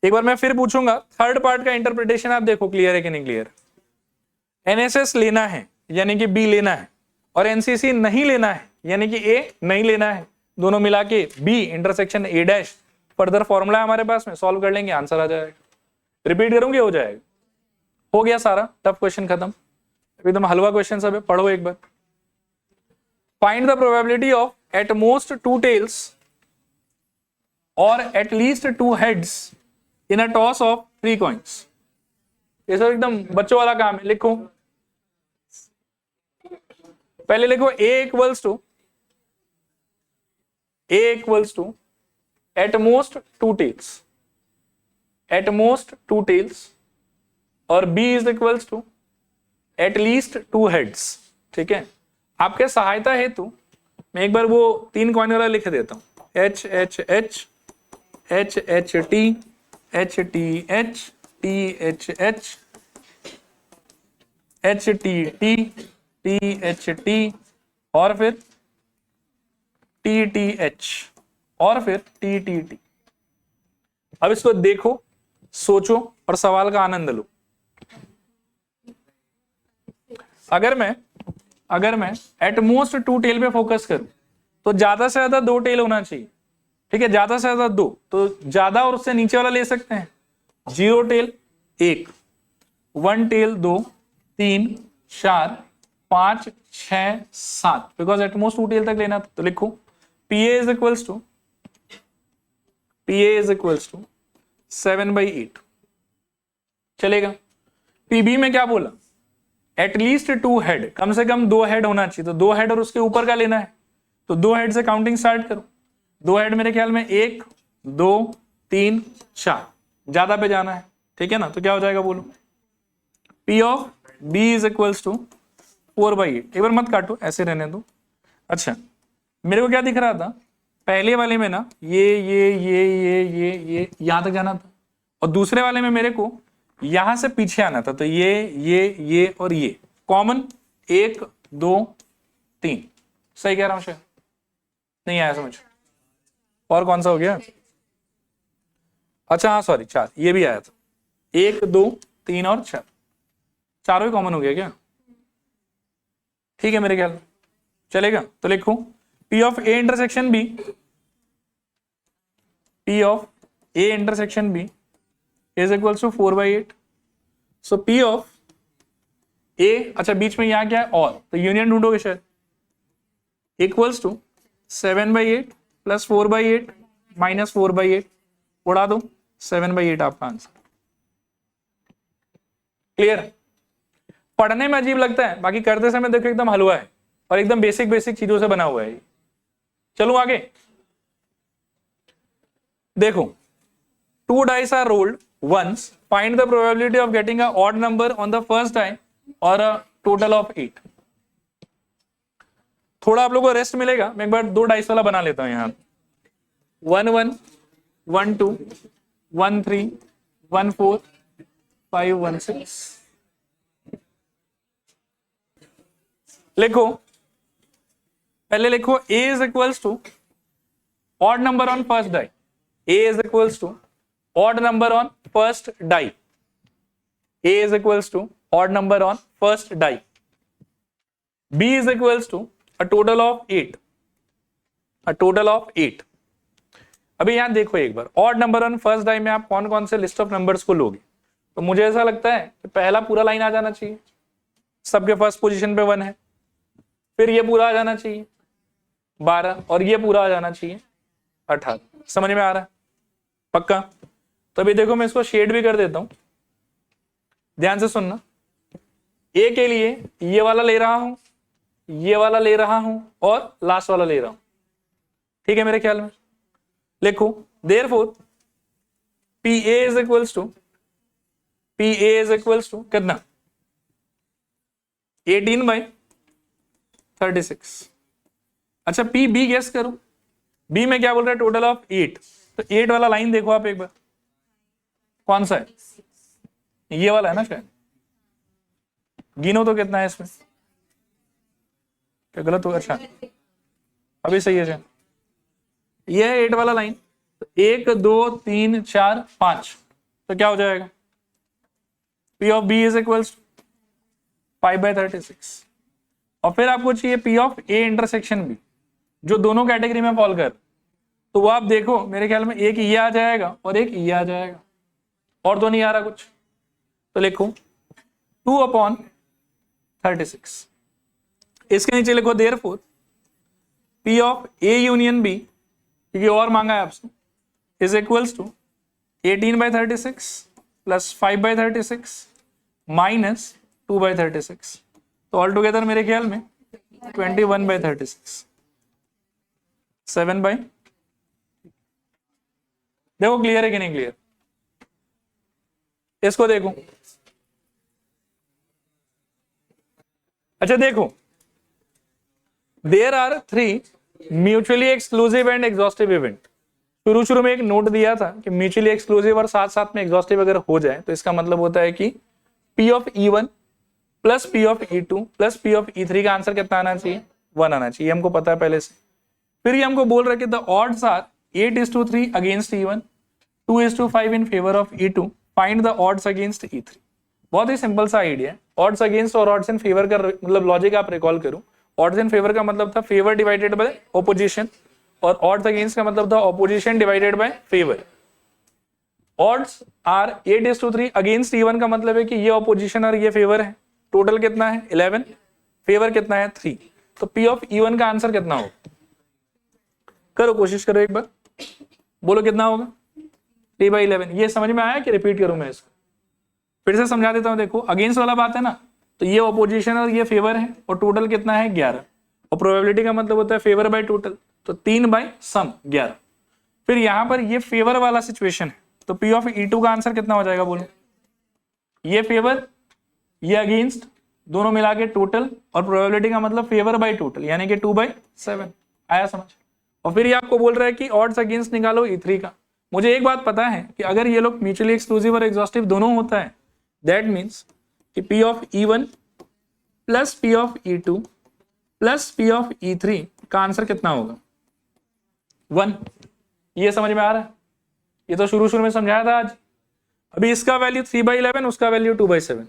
एक बार मैं फिर पूछूंगा, थर्ड पार्ट का इंटरप्रिटेशन आप देखो क्लियर है कि नहीं क्लियर। एनएसएस लेना है यानी कि बी लेना है, और एनसीसी नहीं लेना है यानी कि ए नहीं लेना है, दोनों मिला के B intersection A dash. Further formula है हमारे पास में, सॉल्व कर लेंगे, आंसर आ जाएगा। रिपीट करूंगे, हो जाएगा। हो गया सारा, टफ क्वेश्चन खत्म। एकदम हलवा क्वेश्चन सब है, पढ़ो एक बार। Find the probability of at most 2 tails और at least 2 heads in a toss of 3 coins. ये सब एकदम बच्चों वाला काम है। लिखो पहले, लिखो A equals to at most 2 tails, at most 2 tails, और B is equals to at least 2 heads. ठीक है, आपके सहायता हेतु मैं एक बार वो 3 कॉइन वाला लिख देता हूं, H H H H H T H T H T H H H T T T H T और फिर T T H और फिर T T T। अब इसको देखो, सोचो और सवाल का आनंद लो। अगर मैं अगर मैं एट मोस्ट 2 टेल पे फोकस करूं तो ज्यादा से ज्यादा 2 टेल होना चाहिए, ठीक है, ज्यादा से ज्यादा 2, तो ज्यादा और उससे नीचे वाला ले सकते हैं। 0 tail 1, 1 tail 2, 3, 4, 5, 6, 7, because at most 2 tail तक लेना था। तो लिखो PA इज इक्वल्स टू 7/8 चलेगा। PB में क्या बोला, एटलीस्ट 2 हेड, कम से कम 2 हेड होना चाहिए, तो 2 हेड और उसके ऊपर का लेना है, तो 2 हेड से काउंटिंग स्टार्ट करो। 2 हेड मेरे ख्याल में 1, 2, 3, 4, ज्यादा पे जाना है, ठीक है ना, तो क्या हो जाएगा बोलो, P of B is equals to 4/8। एक बार मत काटो, ऐसे रहने दो। अच्छा, मेरे को क्या दिख रहा था पहले वाले में ना, ये यहां तक जाना था, और दूसरे वाले में मेरे को यहां से पीछे आना था, तो ये और ये कॉमन 1, 2, 3, सही कह रहा हूं शायद, नहीं आया समझ। और कौन सा हो गया, अच्छा हाँ सॉरी 4, ये भी आया था, 1, 2, 3 और 4, चारों ही कॉमन हो गया क्या, ठीक है मेरे ख्याल में चलेगा। तो लिखो P of A intersection B, P of A intersection B is equals to 4/8। So P of A, अच्छा बीच में यहां क्या है और, तो यूनियन ढूंढोगे शायद, इक्वल्स टू 7/8 प्लस 4/8 माइनस 4/8, उड़ा दो, 7/8 आपका आंसर। क्लियर, पढ़ने में अजीब लगता है, बाकी करते समय देखो एकदम हलवा है और एकदम बेसिक बेसिक चीजों से बना हुआ है। चलो आगे देखो, 2 dice are rolled once, find the probability of getting a odd number on the first die or a total of 8। थोड़ा आप लोगों को रेस्ट मिलेगा, मैं एक बार 2 डाइस वाला बना लेता हूं यहां, 1 1 1 2 1 3 1 4 5 1 6। लिखो, पहले लिखो A is equals to odd number on first die, A is equals to odd number on first die, A is equals to odd number on first die, B is equals to a total of 8, a total of 8। अभी यहां देखो एक बार, odd number on first die में आप कौन कौन से लिस्ट ऑफ नंबर्स को लोगे, तो मुझे ऐसा लगता है कि पहला पूरा लाइन आ जाना चाहिए, सबके फर्स्ट पोजीशन पे 1 है, फिर ये पूरा आ जाना चाहिए 12 और ये पूरा आ जाना चाहिए 18। समझ में आ रहा है पक्का? तो अभी देखो मैं इसको शेड भी कर देता हूं, ध्यान से सुनना। ए के लिए ये वाला ले रहा हूं, ये वाला ले रहा हूं और लास्ट वाला ले रहा हूं, ठीक है मेरे ख्याल में। लिखो therefore PA is equals to कितना, 18/36। अच्छा PB गेस करो, B में क्या बोल रहा है, टोटल ऑफ 8, तो 8 वाला लाइन देखो आप एक बार, कौन सा है, ये वाला है ना शायद, गिनो तो कितना है इसमें, क्या गलत होगा, अच्छा अभी सही है शायद, ये है 8 वाला लाइन, तो 1 2 3 4 5, तो क्या हो जाएगा, P of B is equals 5/36। और फिर आपको चाहिए P of A intersection B, जो दोनों कैटेगरी में फॉल कर, तो वो आप देखो मेरे ख्याल में एक ये आ जाएगा और एक ये आ जाएगा, और तो नहीं आ रहा कुछ, तो लिखो 2/36। इसके नीचे लिखो therefore P of A union B, क्योंकि और मांगा है आपसे, is equals to 18/36 plus 5/36 minus 2/36, तो ऑल टुगेदर मेरे ख्याल में 21/36, 7/। देखो क्लियर है कि नहीं क्लियर, इसको देखो। अच्छा देखो, there are 3 mutually exclusive and exhaustive event. शुरू में एक नोट दिया था कि म्यूचुअली एक्सक्लूसिव और साथ साथ में एग्जॉस्टिव अगर हो जाए तो इसका मतलब होता है कि P of E1 plus P of E2 plus P of E3 का आंसर कितना आना चाहिए, 1 आना चाहिए, हमको पता है पहले से। फिर ये हमको बोल रहा है कि the odds are 8:3 against E1, 2:5 in favour of E2, find the odds against E3। बहुत ही सिंपल सा आइडिया है। ऑड्स अगेंस्ट और ऑड्स इन फेवर का मतलब लॉजिक आप रिकॉल करो। ऑड्स इन फेवर का मतलब था फेवर डिवाइडेड बाय ऑपोजिशन, और ऑड्स अगेंस्ट का मतलब था opposition divided by favour. Odds are 8:3, against even का मतलब है कि ये ऑपोजिशन और ये फेवर है। टोटल कितना है 11, फेवर कितना है 3, तो पी ऑफ इवन का आंसर कितना होगा? करो कोशिश करो एक बार, बोलो कितना होगा? 3/11। ये समझ में आया कि रिपीट करूं मैं इसको? फिर से समझा देता हूं। देखो अगेंस्ट वाला बात है ना, तो ये ऑपोजिशन और ये फेवर है, और टोटल कितना है 11, और प्रोबेबिलिटी का मतलब होता है फेवर बाय टोटल, तो 3/सम 11। फिर यहां पर ये फेवर वाला सिचुएशन है, तो पी ऑफ E2 का आंसर कितना हो जाएगा बोलो? ये फेवर ये अगेंस्ट दोनों मिला के टोटल, और प्रोबेबिलिटी का मतलब फेवर बाय टोटल, यानी कि 2/7। आया समझ? और फिर ये आपको बोल रहा है कि ऑड्स अगेंस्ट निकालो E3 का। मुझे एक बात पता है कि अगर ये लोग म्यूचुअली एक्सक्लूसिव और एग्जॉस्टिव दोनों होता है, दैट मीन्स कि P of E1 plus P of E2 plus P of E3 का आंसर कितना होगा? 1। ये समझ में आ रहा है? ये तो शुरू में समझाया था आज। अभी इसका वैल्यू 3/11, उसका वैल्यू 2/7,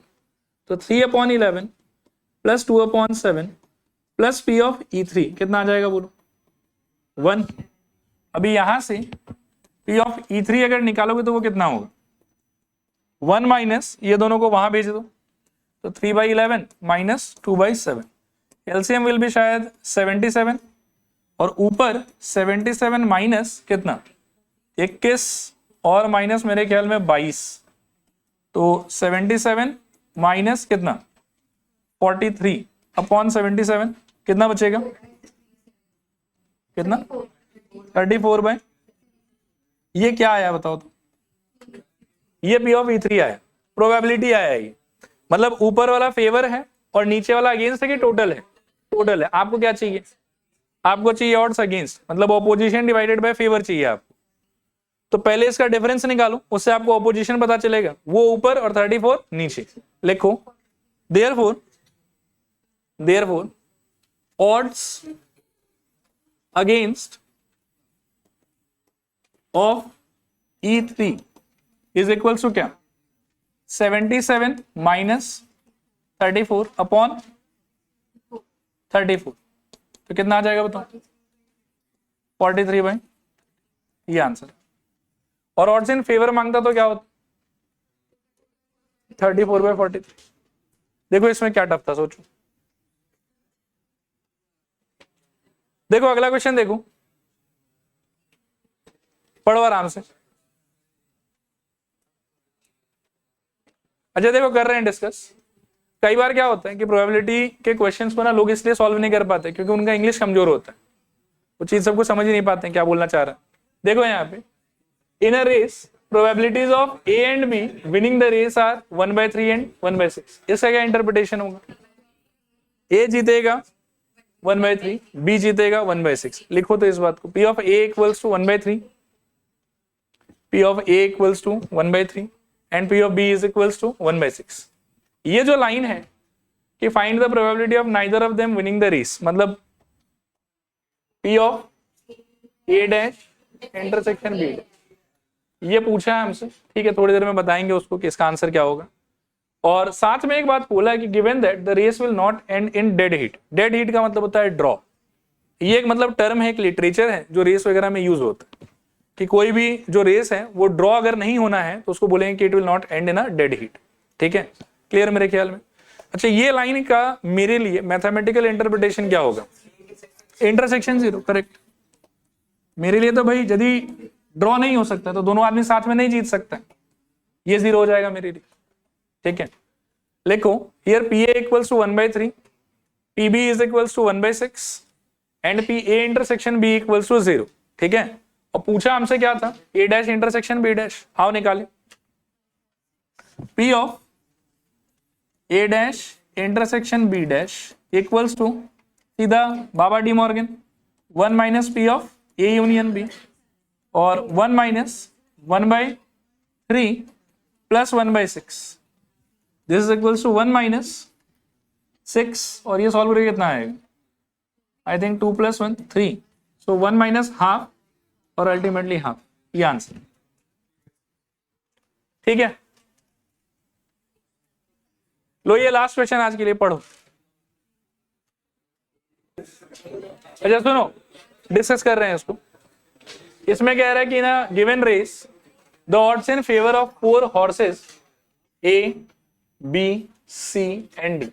तो 3/11 plus 2/7 plus P of E3 कितना आ जाएगा बोलो? 1। अभी यहां से P ऑफ E3 अगर निकालोगे तो वो कितना होगा? 1 माइनस ये दोनों को वहां भेज दो, तो 3/11 माइनस 2/7, एलसीएम विल भी शायद 77, और ऊपर 77 माइनस कितना 21, और माइनस मेरे ख्याल में 22, तो 77 माइनस कितना 43/77 कितना बचेगा? कितना? 34 ये क्या आया बताओ तो? ये P ऑफ E3 आया, प्रोबेबिलिटी आया ये, मतलब ऊपर वाला फेवर है और नीचे वाला अगेंस्ट है कि टोटल है? टोटल है। आपको क्या चाहिए? आपको चाहिए ऑड्स अगेंस्ट, मतलब ऑपोजिशन डिवाइडेड बाय फेवर चाहिए आपको। तो पहले इसका डिफरेंस निकालो, उससे आपको ऑपोजिशन पता चलेगा, वो ऊपर और 34 नीचे। लिखो therefore odds against of E3 is equals to क्या? 77 माइनस 34 अपॉन 34, तो कितना आ जाएगा बताओ? 43 ये आंसर। और ऑड्स इन फेवर मांगता तो क्या होता? 34/43। देखो इसमें क्या टफ था, सोचो। देखो अगला क्वेश्चन देखो, पढ़ो आराम से। अच्छा देखो कर रहे हैं डिस्कस। कई बार क्या होता है कि प्रोबेबिलिटी के क्वेश्चंस को ना लोग इसलिए सॉल्व नहीं कर पाते क्योंकि उनका इंग्लिश कमजोर होता है, वो चीज सबको समझ ही नहीं पाते हैं क्या बोलना चाह रहा है। देखो यहाँ पे in a race probabilities of A and B winning the race are 1/3 and 1/6। इसका क्या इंटरप्रिटेशन होगा? A जीतेगा 1/3, B जीतेगा 1/6। लिखो तो इस बात को, P of A equals to 1/3, P of A equals to 1/3 and P of B is equals to 1/6। ये जो लाइन है कि find the probability of neither of them winning the race, मतलब P of A dash intersection B dash, ये पूछा है हमसे। ठीक है, थोड़ी देर में बताएंगे उसको कि इसका आंसर क्या होगा। और साथ में एक बात बोला है कि given that the race will not end in dead heat. Dead heat का मतलब होता है ड्रॉ। ये एक मतलब टर्म है, एक लिटरेचर है जो रेस वगैरह में यूज होता है कि कोई भी जो रेस है वो ड्रॉ अगर नहीं होना है तो उसको बोलेंगे कि it will not end in a dead heat. ठीक है, क्लियर मेरे ख्याल में? अच्छा ये लाइन का मेरे लिए मैथमेटिकल इंटरप्रिटेशन क्या होगा? Intersection 0, correct. मेरे लिए तो भाई यदि ड्रॉ नहीं हो सकता तो दोनों आदमी साथ में नहीं जीत सकता, ये 0 हो जाएगा मेरे लिए। ठीक है, लिखो here PA equals to 1/3, PB is equals to 1/6 and PA intersection B equals to 0। ठीक है, और पूछा हमसे क्या था? A dash intersection B dash. आओ निकाले। P of A dash intersection B dash equals to सीधा बाबा De Morgan 1 minus P of A union B, और 1 minus 1/3 plus 1/6, this is equals to 1 minus 6, और ये सॉल्व करके कितना आएगा? I think 2 + 1 3, so 1 minus half और अल्टीमेटली हाफ, ये आंसर। ठीक है, लो ये लास्ट क्वेश्चन आज के लिए पढ़ो। अच्छा सुनो, डिस्कस कर रहे हैं इसको। इसमें कह रहा है कि ना given race the odds in favour of 4 horses A, B, C and D।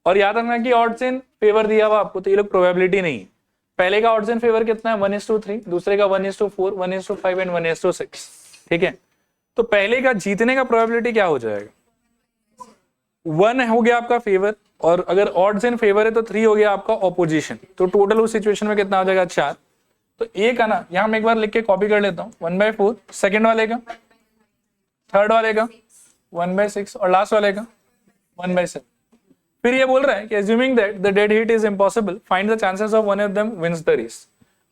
और याद रखना कि ऑड्स इन फेवर दिया हुआ आपको, तो ये लोग प्रोबेबिलिटी नहीं है। पहले का ऑड्स इन फेवर कितना है 1:3, दूसरे का 1:4, 1:5 एंड 1:6। ठीक है, तो पहले का जीतने का प्रोबेबिलिटी क्या हो जाएगा, 1 हो गया आपका फेवर, और अगर ऑड्स इन फेवर है तो 3 हो गया आपका ऑपोजिशन। तो टोटल उस सिचुएशन में कितना हो जाएगा 4। तो ए का ना यहां मैं एक बार लिख के कॉपी कर लेता हूं, 1/4, सेकेंड वाले का, थर्ड वाले का 1/6 और लास्ट वाले का 1/7। फिर ये बोल रहा है कि assuming that the dead heat is impossible, find the chances of one of them wins the race।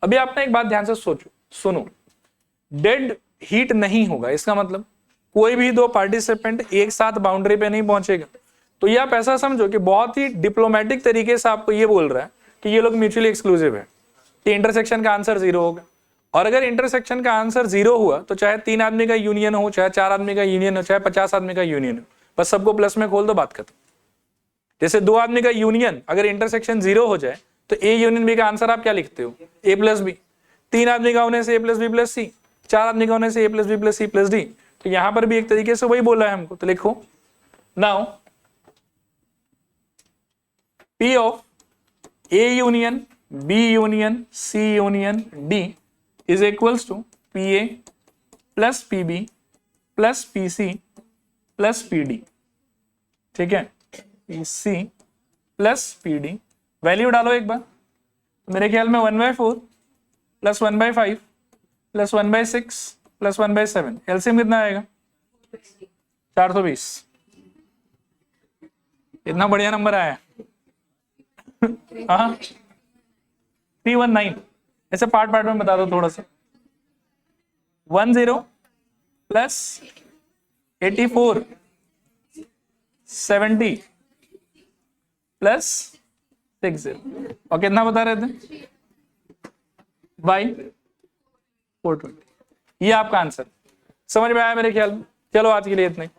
अभी आपने एक बात ध्यान से सोचो, सुनो, डेड हीट नहीं होगा, इसका मतलब कोई भी 2 पार्टिसिपेंट एक साथ बाउंड्री पे नहीं पहुंचेगा। तो ये आप ऐसा समझो कि बहुत ही डिप्लोमेटिक तरीके से आपको ये बोल रहा है कि ये लोग म्यूचुअली एक्सक्लूसिव है, कि इंटरसेक्शन का आंसर 0 होगा। और अगर इंटरसेक्शन का आंसर 0 हुआ तो चाहे 3 आदमी का यूनियन हो, चाहे 4 आदमी का यूनियन हो, चाहे 50 आदमी का यूनियन हो, बस सबको प्लस में खोल दो, बात खत्म। जैसे 2 आदमी का यूनियन अगर इंटरसेक्शन 0 हो जाए तो ए यूनियन बी का आंसर आप क्या लिखते हो, A+B। 3 आदमी का होने से A+B+C, 4 आदमी का होने से A+B+C+D। तो यहां पर भी एक तरीके से वही बोला है हमको, तो लिखो now P of A union B union C union D is equals to PA plus PB plus PC plus PD। ठीक है, PC plus PD वैल्यू डालो एक बार, तो मेरे ख्याल में 1/4 प्लस 1/5 प्लस 1/6 प्लस 1/7, एलसीएम कितना आएगा 420। इतना बढ़िया नंबर आया। हाँ 319। ऐसे पार्ट पार्ट में बता दो थोड़ा सा। 10 प्लस 84 70 प्लस 60 और कितना बता रहे थे बाई 420। ये आपका आंसर समझ में आया मेरे ख्याल में। चलो आज के लिए इतना ही।